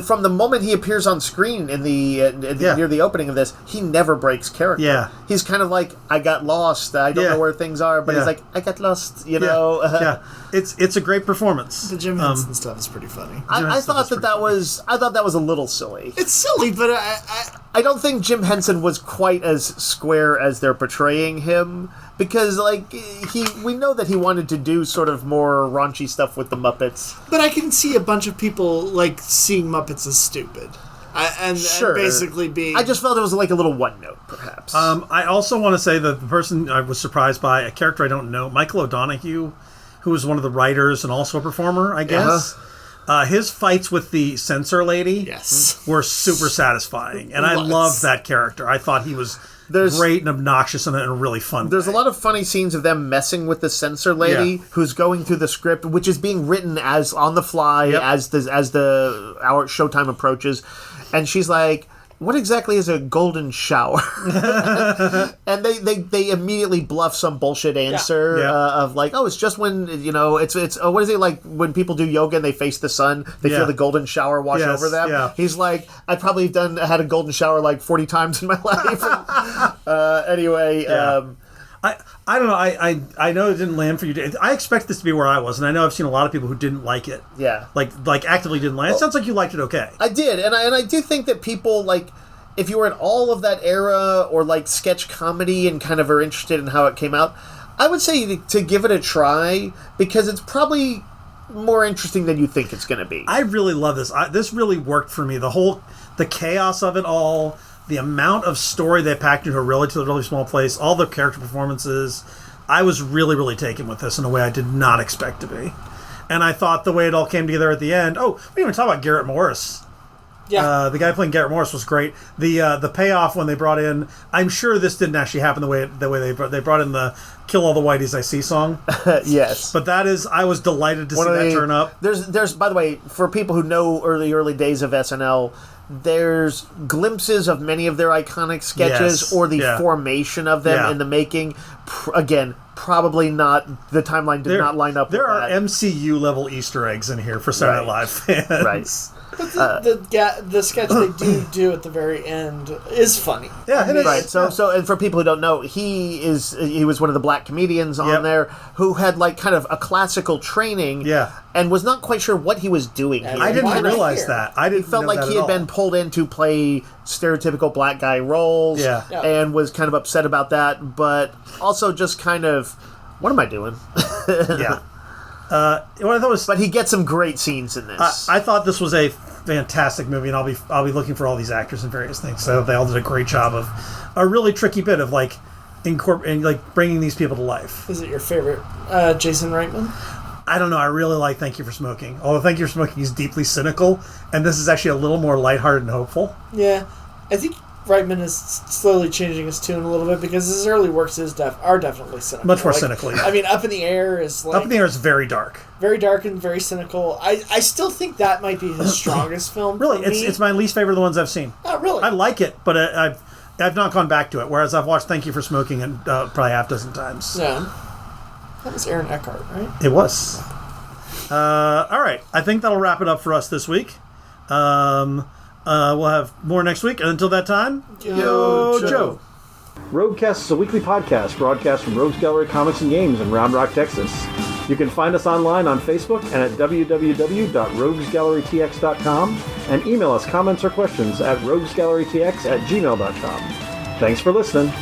from the moment he appears on screen in the near the opening of this, he never breaks character. Yeah. He's kind of like, I got lost. I don't know where things are, but he's like, I got lost. You know. Yeah. It's a great performance. The Jim Henson stuff is pretty funny. I thought that was a little silly. It's silly, but I don't think Jim Henson was quite as square as they're portraying him, because like we know that he wanted to do sort of more raunchy stuff with the Muppets. But I can see a bunch of people like seeing Muppets as stupid. And basically being... I just felt it was like a little one note, perhaps. I also want to say that the person I was surprised by, a character I don't know, Michael O'Donoghue, who was one of the writers and also a performer, I guess. His fights with the censor lady were super satisfying, and I loved that character. I thought he was great and obnoxious and a really fun. There's a lot of funny scenes of them messing with the censor lady who's going through the script, which is being written as on the fly as the hour showtime approaches, and she's like, what exactly is a golden shower? And they immediately bluff some bullshit answer of like, oh, it's just when, it's what is it like when people do yoga and they face the sun, they feel the golden shower wash over them. Yeah. He's like, I probably had a golden shower like 40 times in my life. Anyway, I don't know. I know it didn't land for you. I expect this to be where I was, and I know I've seen a lot of people who didn't like it. Yeah, like actively didn't like it. It sounds like you liked it okay. I did, and I do think that people like, if you were in all of that era or like sketch comedy and kind of are interested in how it came out, I would say to give it a try, because it's probably more interesting than you think it's going to be. I really love this. This really worked for me. The chaos of it all. The amount of story they packed into a really small place, all the character performances, I was really, really taken with this in a way I did not expect to be. And I thought the way it all came together at the end... Oh, we didn't even talk about Garrett Morris. Yeah. The guy playing Garrett Morris was great. The payoff when they brought in... I'm sure this didn't actually happen the way they brought in the Kill All the Whiteys I See song. Yes. But that is... I was delighted to see that turn up. There's, by the way, for people who know early days of SNL... There's glimpses of many of their iconic sketches or the formation of them in the making. Again, probably not. The timeline did not line up with that. There are MCU level Easter eggs in here for Saturday Night Live fans. Right. But the sketch they do at the very end is funny. Yeah, it is. Right. So and for people who don't know, he was one of the black comedians on there who had like kind of a classical training. Yeah. And was not quite sure what he was doing here. I didn't realize that. He felt like he had been pulled in to play stereotypical black guy roles. And was kind of upset about that, but also just kind of, what am I doing? But he gets some great scenes in this. I thought this was a fantastic movie, and I'll be looking for all these actors and various things. So they all did a great job of a really tricky bit of like bringing these people to life. Is it your favorite Jason Reitman? I don't know. I really like Thank You for Smoking. Although Thank You for Smoking is deeply cynical, and this is actually a little more lighthearted and hopeful. Yeah, I think Reitman is slowly changing his tune a little bit, because his early works are definitely cynical. Much more cynical, yeah. I mean, Up in the Air is like... Up in the Air is very dark. Very dark and very cynical. I still think that might be his strongest film. Really, it's my least favorite of the ones I've seen. Oh, really? I like it, but I've not gone back to it, whereas I've watched Thank You for Smoking probably half dozen times. Yeah. That was Aaron Eckhart, right? It was. All right. I think that'll wrap it up for us this week. We'll have more next week. And until that time, Yo, Joe. Roguecast is a weekly podcast broadcast from Rogues Gallery Comics and Games in Round Rock, Texas. You can find us online on Facebook and at www.roguesgallerytx.com and email us comments or questions at roguesgallerytx@gmail.com. Thanks for listening.